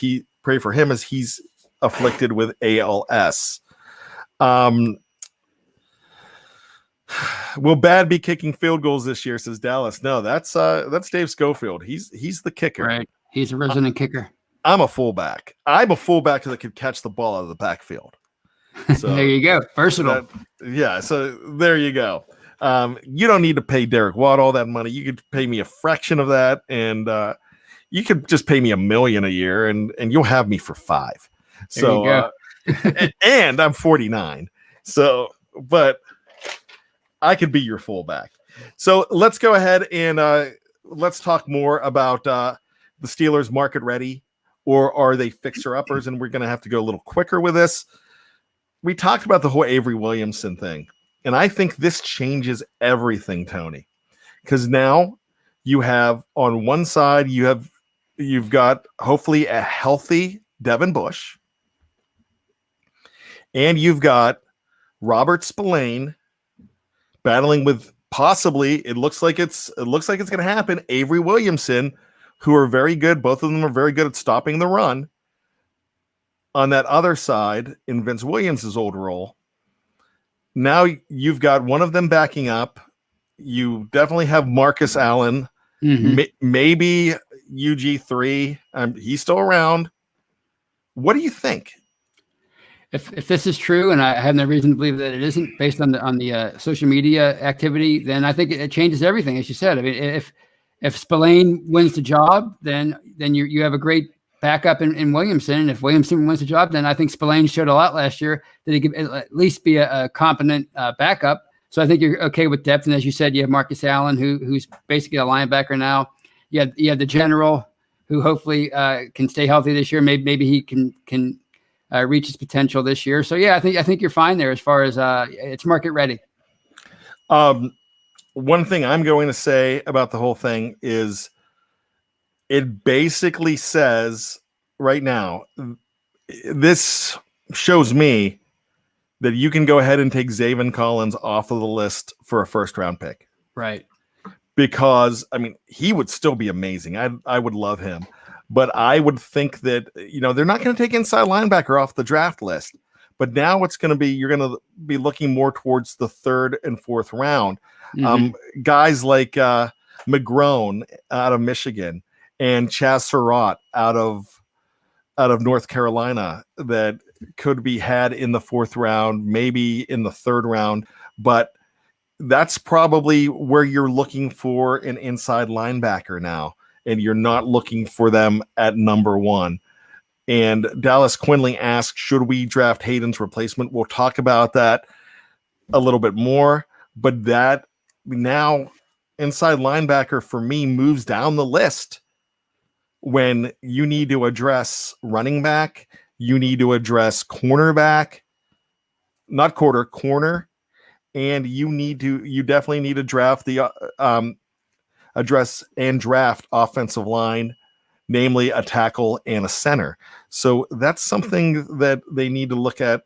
he's afflicted with ALS. Will Bad be kicking field goals this year? Says Dallas. No, that's Dave Schofield. He's the kicker. Right. He's a resident kicker. I'm a fullback. I'm a fullback that could catch the ball out of the backfield. So there you go. Versatile. So there you go. You don't need to pay Derek Watt all that money. You could pay me a fraction of that, and you could just pay me $1 million a year, and you'll have me for $5 million. So, and I'm 49. So, but I could be your fullback. So let's go ahead and let's talk more about the Steelers market ready, or are they fixer-uppers? And we're going to have to go a little quicker with this. We talked about the whole Avery Williamson thing. And I think this changes everything, Tony, because now you have on one side, you've got hopefully a healthy Devin Bush, and you've got Robert Spillane battling with possibly, it looks like it's going to happen, Avery Williamson, who are very good. Both of them are very good at stopping the run. On that other side, in Vince Williams' old role, now you've got one of them backing up. You definitely have Marcus Allen, maybe UG3. He's still around. What do you think? If this is true, and I have no reason to believe that it isn't, based on the social media activity, then I think it changes everything. As you said, I mean, if Spillane wins the job, then you have a great backup in Williamson. And if Williamson wins the job, then I think Spillane showed a lot last year that he could at least be a competent backup. So I think you're okay with depth. And as you said, you have Marcus Allen, who's basically a linebacker now. You have the general, who hopefully can stay healthy this year. Maybe he can reach his potential this year. So yeah, I think you're fine there as far as it's market ready. One thing I'm going to say about the whole thing is it basically says right now, this shows me that you can go ahead and take Zaven Collins off of the list for a first round pick. Right. Because, I mean, he would still be amazing. I would love him. But I would think that, they're not going to take inside linebacker off the draft list. But now it's going to be, you're going to be looking more towards the third and fourth round. Mm-hmm. Guys like McGrone out of Michigan and Chaz Surratt out of North Carolina that could be had in the fourth round, maybe in the third round. But that's probably where you're looking for an inside linebacker now. And you're not looking for them at number one. And Dallas Quinley asks, should we draft Hayden's replacement? We'll talk about that a little bit more. But that now inside linebacker for me moves down the list when you need to address running back, you need to address cornerback, not corner, and you definitely need to draft address and draft offensive line, namely a tackle and a center. So that's something that they need to look at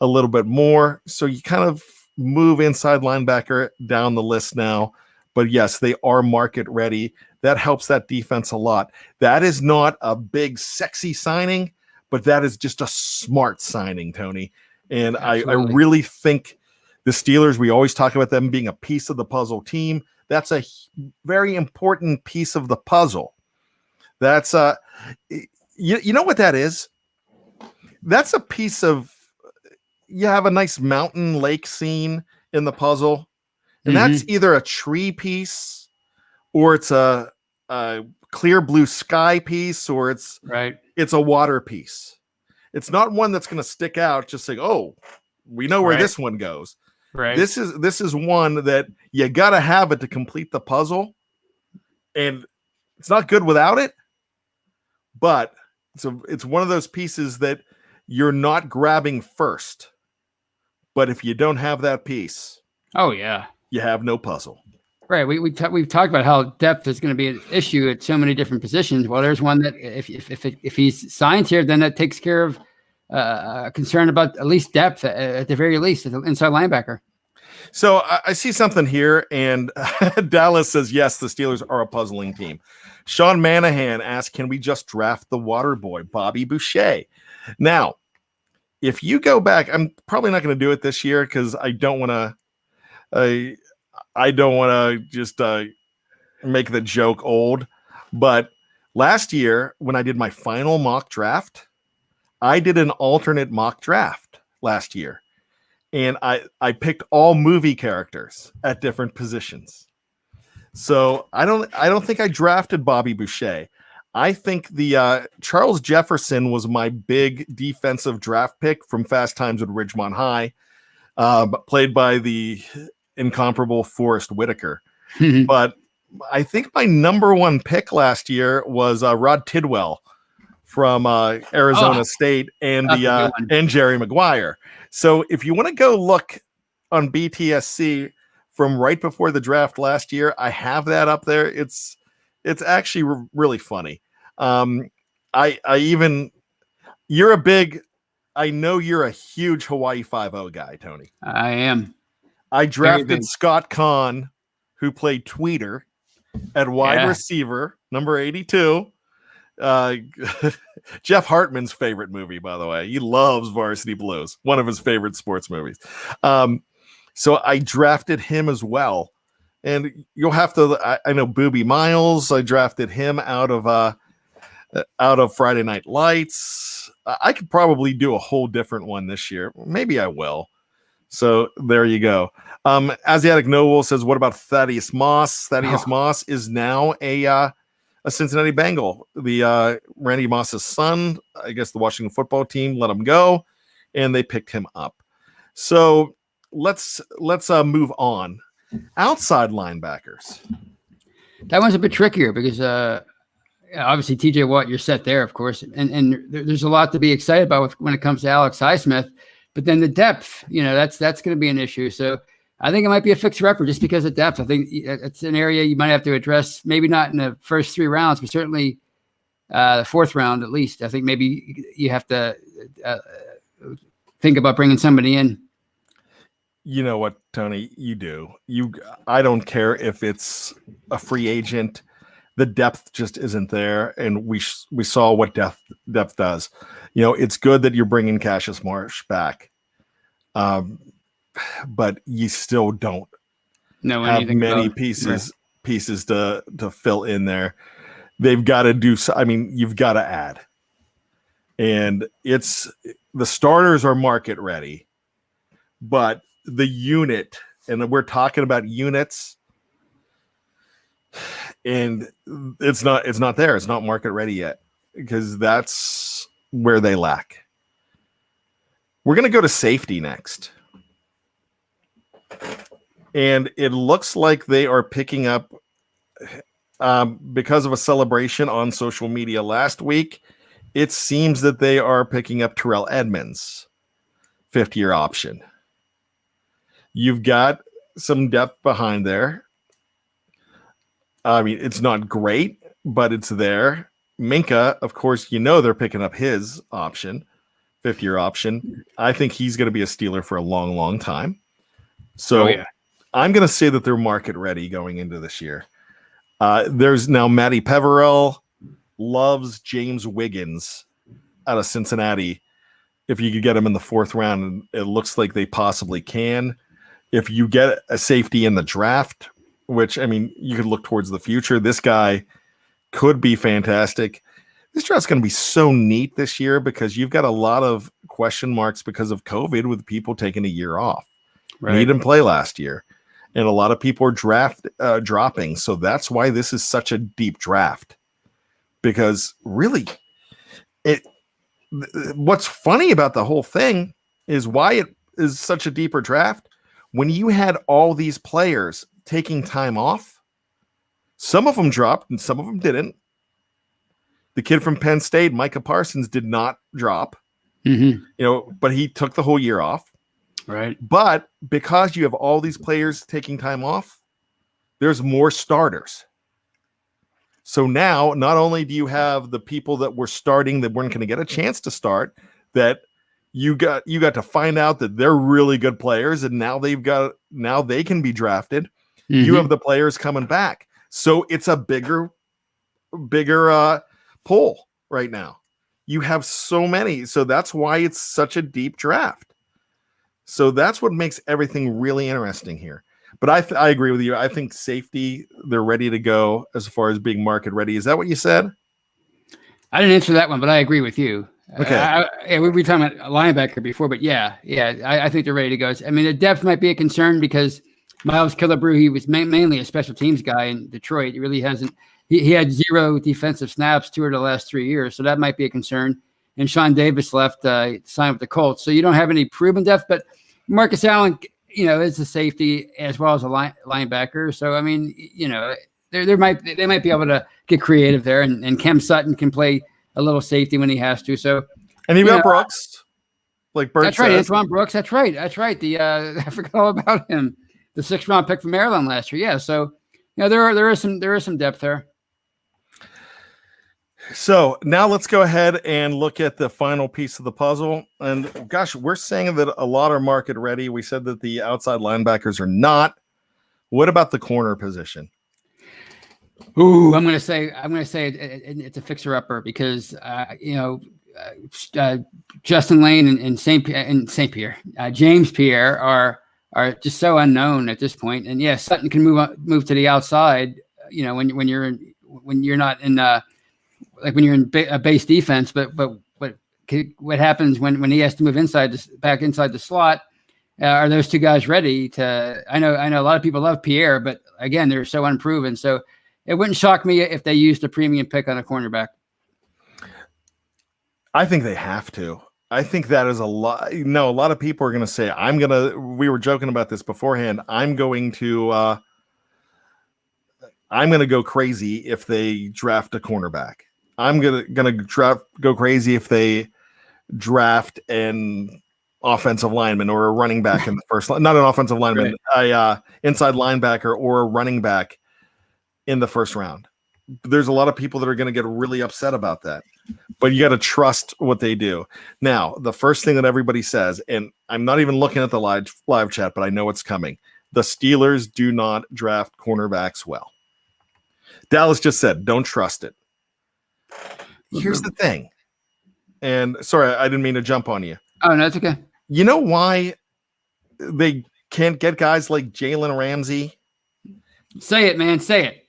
a little bit more. So you kind of move inside linebacker down the list now. But yes, they are market ready. That helps that defense a lot. That is not a big, sexy signing, but that is just a smart signing, Tony. And I really think the Steelers, we always talk about them being a piece of the puzzle team. That's a very important piece of the puzzle. That's you know what that is? That's a piece of, you have a nice mountain lake scene in the puzzle, and that's either a tree piece or it's a clear blue sky piece, or it's a water piece. It's not one that's going to stick out just saying, oh, we know where this one goes. Right. This is one that you got to have it to complete the puzzle, and it's not good without it. But it's one of those pieces that you're not grabbing first. But if you don't have that piece, oh yeah, you have no puzzle. Right. We've talked about how depth is going to be an issue at so many different positions. Well, there's one that if he's signed here, then that takes care of concern about at least depth at the very least, inside linebacker. So I see something here, and Dallas says, yes, the Steelers are a puzzling team. Sean Manahan asks, can we just draft the water boy, Bobby Boucher? Now, if you go back, I'm probably not going to do it this year because I don't want to just make the joke old. But last year, when I did my final mock draft, I did an alternate mock draft last year. And I picked all movie characters at different positions. So I don't think I drafted Bobby Boucher. I think the Charles Jefferson was my big defensive draft pick from Fast Times at Ridgemont High, played by the incomparable Forrest Whitaker. But I think my number one pick last year was Rod Tidwell from Arizona State and Jerry Maguire. So if you want to go look on BTSC from right before the draft last year, I have that up there. It's actually really funny. I know you're a huge Hawaii 5-0 guy, Tony. I am. I drafted Scott Kahn, who played Tweeter at wide receiver, number 82. Jeff Hartman's favorite movie, by the way. He loves Varsity Blues, one of his favorite sports movies. So I drafted him as well. And you'll have to, I know Boobie Miles, I drafted him out of Friday Night Lights. I could probably do a whole different one this year. Maybe I will. So there you go. Asiatic Noble says, what about Thaddeus Moss? Thaddeus Moss is now a Cincinnati Bengal. The Randy Moss's son. I guess the Washington football team let him go, and they picked him up. So let's move on. Outside linebackers. That one's a bit trickier because obviously TJ Watt, you're set there, of course, and there's a lot to be excited about when it comes to Alex Highsmith. But then the depth, that's going to be an issue. So I think it might be a fixer-upper just because of depth. I think it's an area you might have to address, maybe not in the first 3 rounds, but certainly the 4th round at least. I think maybe you have to think about bringing somebody in. You know what, Tony? You do. I don't care if it's a free agent. The depth just isn't there, and we saw what depth does. It's good that you're bringing Cassius Marsh back, but you still don't have many pieces to fill in there. They've got to do. I mean, you've got to add, and the starters are market ready, but the unit, and we're talking about units. And it's not there. It's not market ready yet because that's where they lack. We're going to go to safety next. And it looks like they are picking up because of a celebration on social media last week. It seems that they are picking up Terrell Edmonds, 5th-year option. You've got some depth behind there. I mean, it's not great, but it's there. Minka, of course, they're picking up his option, 5th-year option. I think he's going to be a Steeler for a long, long time. So I'm going to say that they're market ready going into this year. There's now Matty Peverell loves James Wiggins out of Cincinnati. If you could get him in the 4th round, and it looks like they possibly can. If you get a safety in the draft, which, I mean, you could look towards the future. This guy could be fantastic. This draft's going to be so neat this year because you've got a lot of question marks because of COVID with people taking a year off. Right. He didn't play last year. And a lot of people are dropping. So that's why this is such a deep draft. Because really, what's funny about the whole thing is why it is such a deeper draft. When you had all these players taking time off, some of them dropped and some of them didn't. The kid from Penn State, Micah Parsons, did not drop, but he took the whole year off. Right. But because you have all these players taking time off, there's more starters. So now, not only do you have the people that were starting that weren't going to get a chance to start, that you got to find out that they're really good players, and now they can be drafted. You have the players coming back. So it's a bigger pool right now. You have so many. So that's why it's such a deep draft. So that's what makes everything really interesting here. But I agree with you. I think safety, they're ready to go as far as being market ready. Is that what you said? I didn't answer that one, but I agree with you. Okay. We were talking about a linebacker before, but I think they're ready to go. I mean, the depth might be a concern because Miles Killebrew, he was mainly a special teams guy in Detroit. He really hasn't. He had 0 defensive snaps 2 of the last 3 years, so that might be a concern. And Sean Davis left, signed with the Colts, so you don't have any proven depth. But Marcus Allen, is a safety as well as a linebacker. So I mean, they might be able to get creative there, and Cam Sutton can play a little safety when he has to. So, and you've got Brooks, like Bert that's right, Antoine Brooks. That's right. The I forgot all about him. The 6th round pick from Maryland last year. Yeah. So, there is some depth there. So now let's go ahead and look at the final piece of the puzzle. And gosh, we're saying that a lot are market ready. We said that the outside linebackers are not. What about the corner position? Ooh, I'm going to say it's a fixer-upper because Justin Lane and James Pierre are just so unknown at this point. And yes, Sutton can move to the outside. When you're not in when you're in a base defense, but what happens when he has to move back inside the slot? Are those two guys ready to? I know a lot of people love Pierre, but again, they're so unproven. So it wouldn't shock me if they used a premium pick on a cornerback. I think they have to. I think that is a lot. No, a lot of people are going to say, we were joking about this beforehand. I'm going to go crazy if they draft a cornerback. I'm gonna go crazy if they draft an offensive lineman or a running back in the first line. Not an offensive lineman, a inside linebacker or a running back in the first round. There's a lot of people that are going to get really upset about that, but you got to trust what they do. Now, the first thing that everybody says, and I'm not even looking at the live chat, but I know it's coming. The Steelers do not draft cornerbacks well. Dallas just said, don't trust it. Here's the thing. And sorry, I didn't mean to jump on you. Oh, no, it's okay. You know why they can't get guys like Jalen Ramsey? Say it, man. Say it.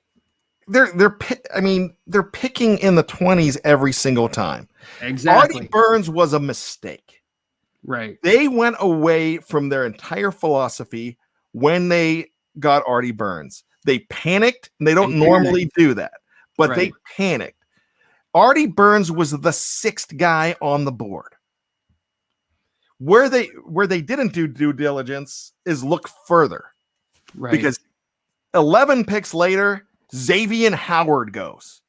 They're picking in the 20s every single time. Exactly. Artie Burns was a mistake. Right. They went away from their entire philosophy when they got Artie Burns. They panicked, and they don't normally do that, but they panicked. Artie Burns was the 6th guy on the board. Where they didn't do due diligence is look further. Right. Because 11 picks later, Xavier Howard goes.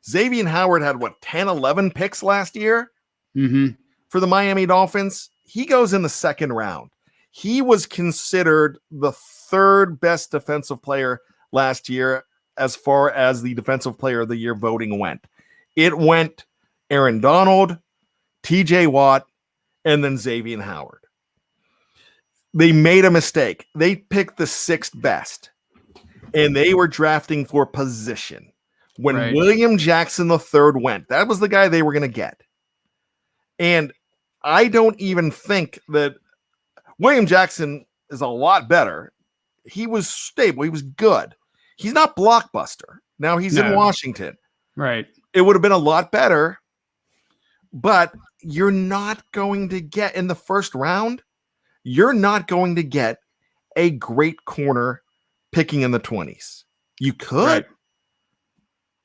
Xavier Howard had 10, 11 picks last year for the Miami Dolphins. He goes in the 2nd round. He was considered the 3rd best defensive player last year as far as the defensive player of the year voting went. It went Aaron Donald, TJ Watt, and then Xavier Howard. They made a mistake. They picked the 6th best, and they were drafting for position. When William Jackson III went, that was the guy they were going to get. And I don't even think that William Jackson is a lot better. He was stable. He was good. He's not blockbuster. Now he's in Washington. Right. It would have been a lot better, but you're not going to get in the 1st round. You're not going to get a great corner picking in the 20s. You could,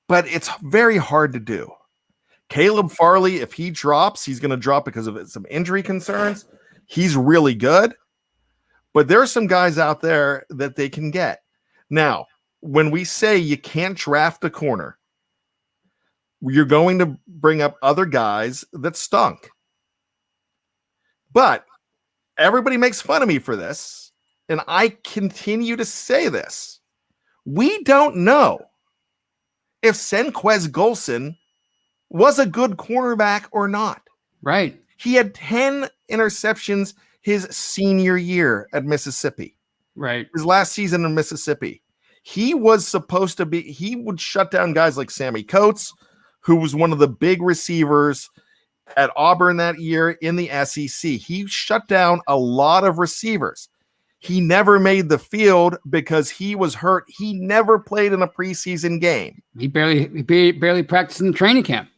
but it's very hard to do. Caleb Farley, if he drops, he's going to drop because of some injury concerns. He's really good, but there are some guys out there that they can get. Now, when we say you can't draft a corner, you're going to bring up other guys that stunk. But everybody makes fun of me for this, and I continue to say this. We don't know if Senquez Golson was a good cornerback or not. Right. He had 10 interceptions his senior year at Mississippi. Right. His last season in Mississippi. He was supposed to be, he would shut down guys like Sammy Coates, who was one of the big receivers at Auburn that year in the SEC. He shut down a lot of receivers. He never made the field because he was hurt. He never played in a preseason game. He barely practiced in the training camp.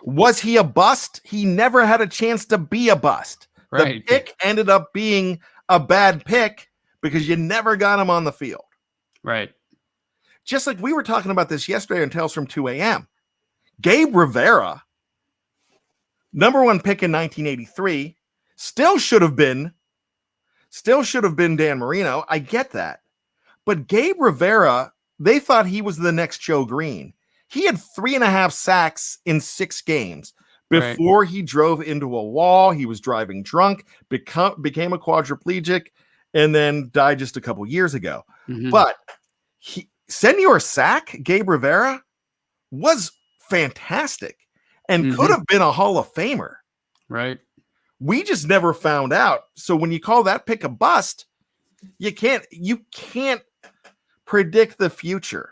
Was he a bust? He never had a chance to be a bust. Right. The pick ended up being a bad pick because you never got him on the field. Right. Just like we were talking about this yesterday on Tales from 2 a.m. Gabe Rivera, number 1 pick in 1983, still should have been Dan Marino. I get that. But Gabe Rivera, they thought he was the next Joe Green. He had 3.5 sacks in 6 games before he drove into a wall. He was driving drunk, became a quadriplegic, and then died just a couple years ago. But Senor Sack, Gabe Rivera, was fantastic and could have been a Hall of Famer. Right. We just never found out. So when you call that pick a bust, you can't predict the future.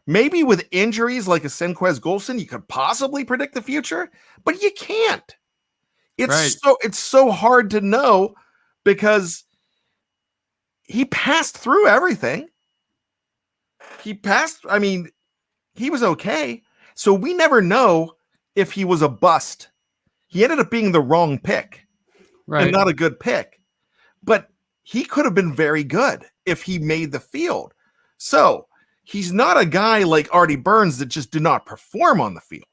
Maybe with injuries like a Senquez Golson, you could possibly predict the future, but you can't. It's so hard to know because he passed through everything. He was okay. So we never know if he was a bust. He ended up being the wrong pick and not a good pick. But he could have been very good if he made the field. So he's not a guy like Artie Burns that just did not perform on the field.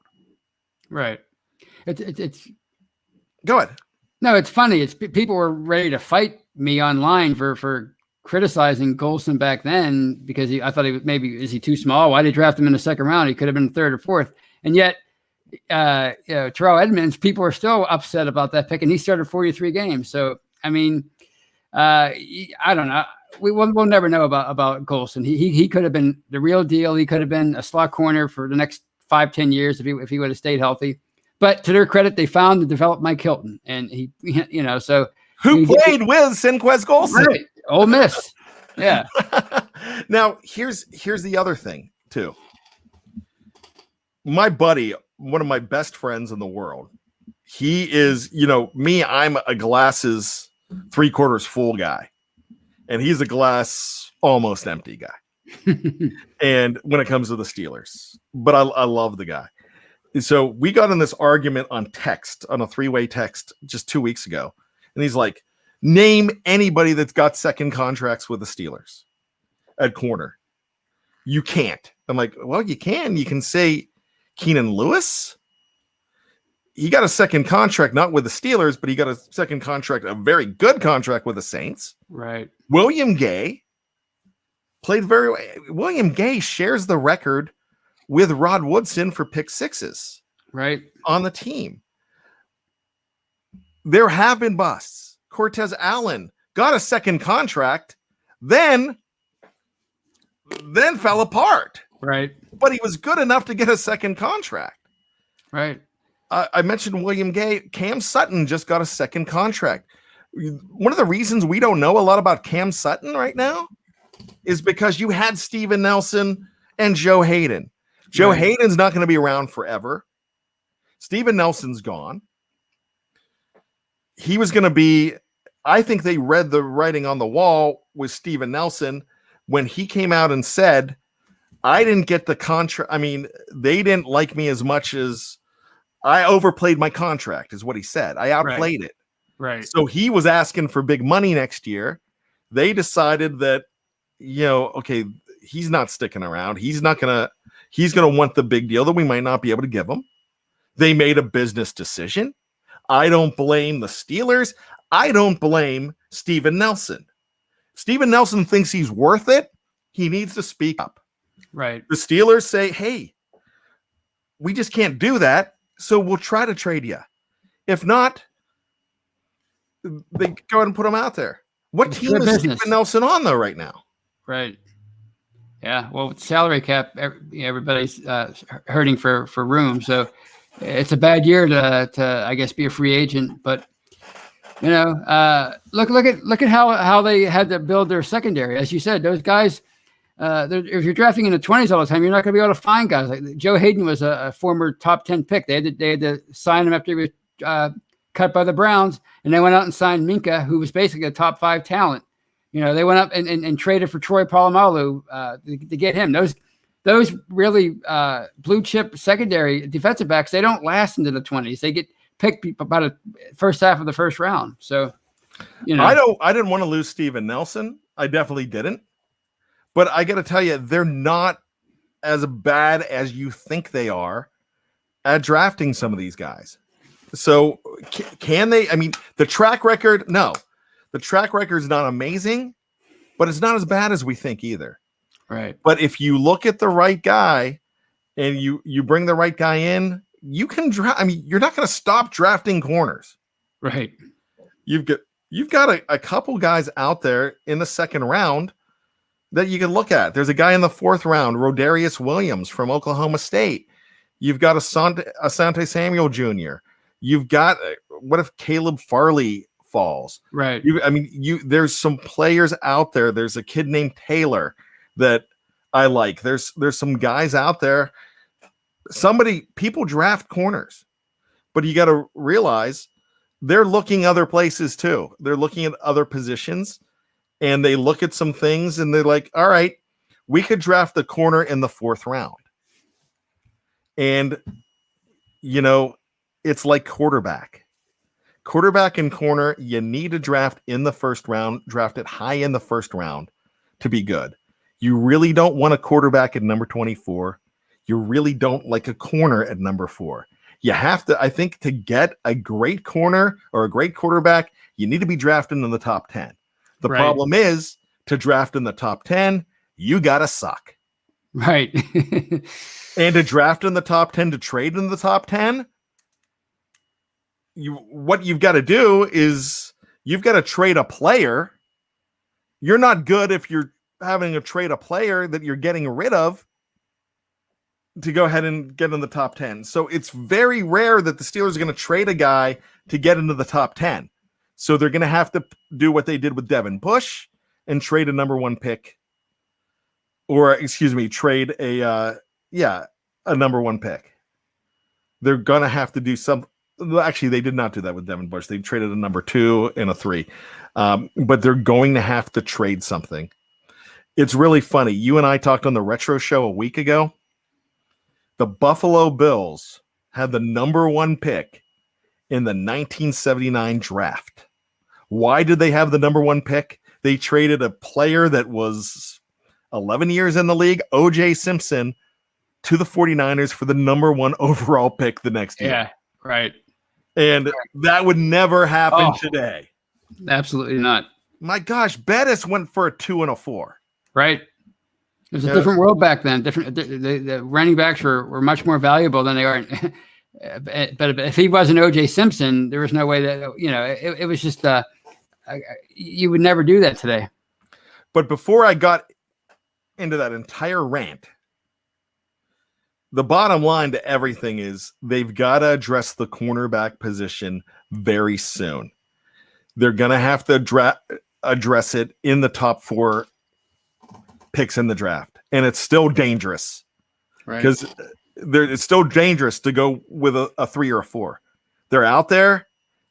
Right. it's Go ahead. no, it's funny. It's people were ready to fight me online for criticizing Golson back then because I thought is he too small? Why did they draft him in the second round? He could have been third or fourth. And yet, Terrell Edmonds, people are still upset about that pick, and he started 43 games. So, I mean, I don't know. We'll never know about Golson. He could have been the real deal. He could have been a slot corner for the next 5-10 years if he would have stayed healthy. But to their credit, they found and developed Mike Hilton, and he so who played with Sinquez Golson, right? Ole Miss, yeah. Now here's the other thing too. My buddy, one of my best friends in the world, he is, me. I'm a glasses 3/4 full guy, and he's a glass almost empty guy. And when it comes to the Steelers, but I love the guy. So we got in this argument on a 3-way text just 2 weeks ago. And he's like, name anybody that's got second contracts with the Steelers at corner. You can't. I'm like, well, you can. You can say Keenan Lewis. He got a second contract, not with the Steelers, but he got a second contract, a very good contract with the Saints. Right. William Gay played very well. William Gay shares the record with Rod Woodson for pick sixes, right, on the team. There have been busts. Cortez Allen got a second contract, then fell apart. Right. But he was good enough to get a second contract. Right. I mentioned William Gay. Cam Sutton just got a second contract. One of the reasons we don't know a lot about Cam Sutton right now is because you had Steven Nelson and Joe Hayden. Joe Hayden's not going to be around forever. Steven Nelson's gone. He was going to be, I think they read the writing on the wall with Steven Nelson when he came out and said, I didn't get the contract. I mean, they didn't like me as much as I overplayed my contract, is what he said. I outplayed it. Right. So he was asking for big money next year. They decided that, okay, he's not sticking around. He's going to want the big deal that we might not be able to give him. They made a business decision. I don't blame the Steelers. I don't blame Steven Nelson. Steven Nelson thinks he's worth it. He needs to speak up. Right. The Steelers say, hey, we just can't do that, so we'll try to trade you. If not, they go ahead and put him out there. What team is Steven Nelson on, though, right now? Right. Yeah. Well, with salary cap, everybody's hurting for room. So it's a bad year to I guess, be a free agent. But, look at how they had to build their secondary. As you said, those guys, if you're drafting in the 20s all the time, you're not going to be able to find guys. Like Joe Hayden was a former top 10 pick. They had to sign him after he was cut by the Browns, and they went out and signed Minka, who was basically a top 5 talent. They went up and traded for Troy Polamalu to get him. Those really blue chip secondary defensive backs, they don't last into the 20s. They get picked about the first half of the first round. So, I didn't want to lose Steven Nelson. I definitely didn't. But I got to tell you, they're not as bad as you think they are at drafting some of these guys. So can they? I mean, the track record, no. The track record is not amazing, but it's not as bad as we think either. Right. But if you look at the right guy and you bring the right guy in, you can draft. I mean, you're not going to stop drafting corners. Right. You've got a couple guys out there in the second round that you can look at. There's a guy in the 4th round, Rodarius Williams from Oklahoma State. You've got Asante Samuel Jr. You've got, what if Caleb Farley falls? Right. There's some players out there. There's a kid named Taylor that I like. There's some guys out there. People draft corners, but you got to realize they're looking other places too. They're looking at other positions, and they look at some things and they're like, all right, we could draft the corner in the 4th round. And, it's like quarterback and corner. You need to draft in the 1st round, draft it high in the 1st round to be good. You really don't want a quarterback at number 24. You really don't like a corner at number 4. You have to, I think, to get a great corner or a great quarterback, you need to be drafted in the top 10. The problem is, to draft in the top 10, you got to suck. Right. And to draft in the top 10, to trade in the top 10, what you've got to do is you've got to trade a player. You're not good if you're having to trade a player that you're getting rid of to go ahead and get in the top 10. So it's very rare that the Steelers are going to trade a guy to get into the top 10. So they're going to have to do what they did with Devin Bush and trade a number 1 pick, or trade a number 1 pick. They're going to have to do something. Actually, they did not do that with Devin Bush. They traded a number 2 and a 3. But they're going to have to trade something. It's really funny. You and I talked on the Retro Show a week ago. The Buffalo Bills had the number 1 pick in the 1979 draft. Why did they have the number 1 pick? They traded a player that was 11 years in the league, O.J. Simpson, to the 49ers for the number 1 overall pick the next year. Yeah, right. And that would never happen today. Absolutely not. My gosh, Bettis went for a 2 and a 4. Right. It was a different world back then. The running backs were much more valuable than they are. But if he wasn't O.J. Simpson, there was no way that, it was just, you would never do that today. But before I got into that entire rant, the bottom line to everything is they've got to address the cornerback position very soon. They're going to have to address it in the top 4 picks in the draft. And it's still dangerous. Right. Because it's still dangerous to go with a 3 or a 4. They're out there,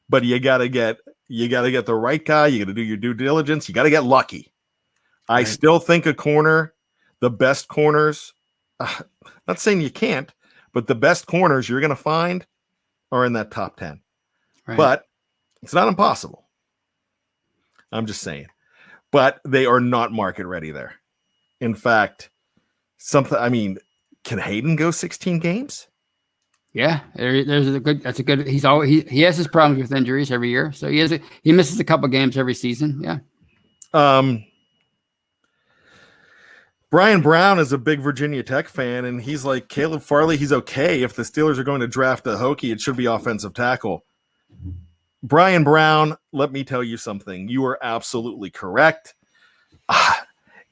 but you got to get the right guy. You got to do your due diligence. You got to get lucky. Right. I still think the best corners, not saying you can't, but the best corners you're going to find are in that top 10. Right. But it's not impossible. I'm just saying. But they are not market ready there. In fact, can Hayden go 16 games? Yeah, that's a good. He has his problems with injuries every year, so he misses a couple games every season. Yeah. Brian Brown is a big Virginia Tech fan, and he's like, Caleb Farley, he's okay. If the Steelers are going to draft a Hokie, it should be offensive tackle. Brian Brown, let me tell you something. You are absolutely correct.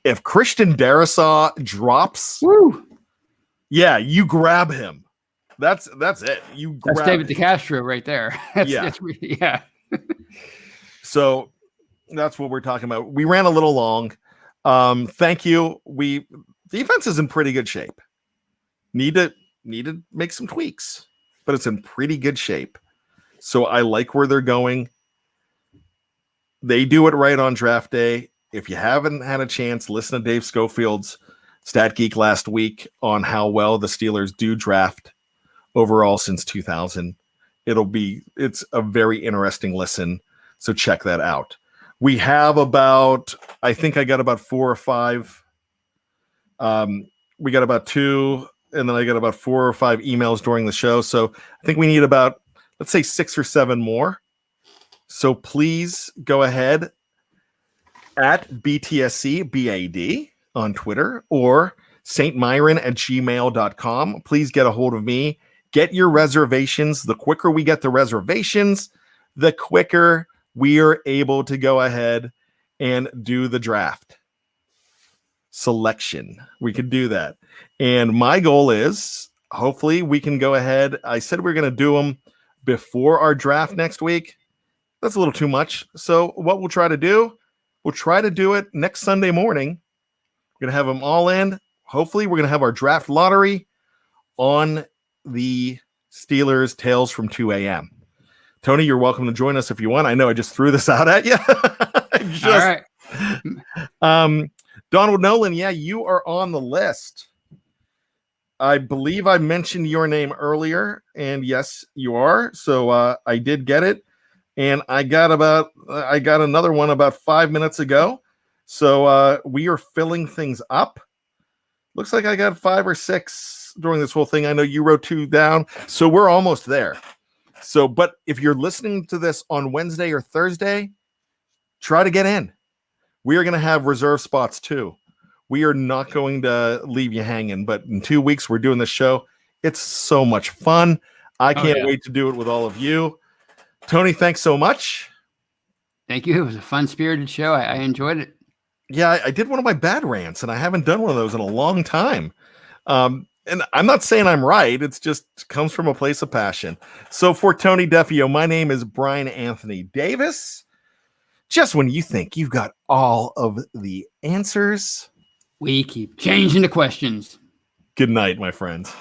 If Christian Darrisaw drops, yeah, you grab him. That's it. That's David DeCastro right there. Yeah. So that's what we're talking about. We ran a little long. Thank you. Defense is in pretty good shape. Need to make some tweaks, but it's in pretty good shape. So I like where they're going. They do it right on draft day. If you haven't had a chance, listen to Dave Schofield's Stat Geek last week on how well the Steelers do draft overall since 2000. It's a very interesting listen. So check that out. We have I think I got about 4 or 5. We got about 2, and then I got about 4 or 5 emails during the show. So I think we need about, let's say 6 or 7 more. So please go ahead at BTSC BAD on Twitter or stmyron@gmail.com. Please get a hold of me. Get your reservations. The quicker we get the reservations, the quicker we are able to go ahead and do the draft selection. We could do that. And my goal is hopefully we can go ahead. I said we're going to do them before our draft next week. That's a little too much. So what we'll try to do it next Sunday morning. We're going to have them all in. Hopefully we're going to have our draft lottery on the Steelers Tales from 2 a.m. Tony, you're welcome to join us if you want. I know I just threw this out at you. All right. Donald Nolan, yeah, you are on the list. I believe I mentioned your name earlier, and yes, you are. So I did get it, and I got another one about 5 minutes ago. So we are filling things up. Looks like I got 5 or 6 during this whole thing. I know you wrote 2 down, so we're almost there. So, but if you're listening to this on Wednesday or Thursday, try to get in. We are going to have reserve spots too. We are not going to leave you hanging, but in 2 weeks, we're doing this show. It's so much fun. I can't wait to do it with all of you. Tony, thanks so much. Thank you. It was a fun-spirited show. I enjoyed it. Yeah, I did one of my bad rants, and I haven't done one of those in a long time. And I'm not saying I'm right. It's just comes from a place of passion. So for Tony Defeo, my name is Bryan Anthony Davis. Just when you think you've got all of the answers, we keep changing the questions. Good night, my friends.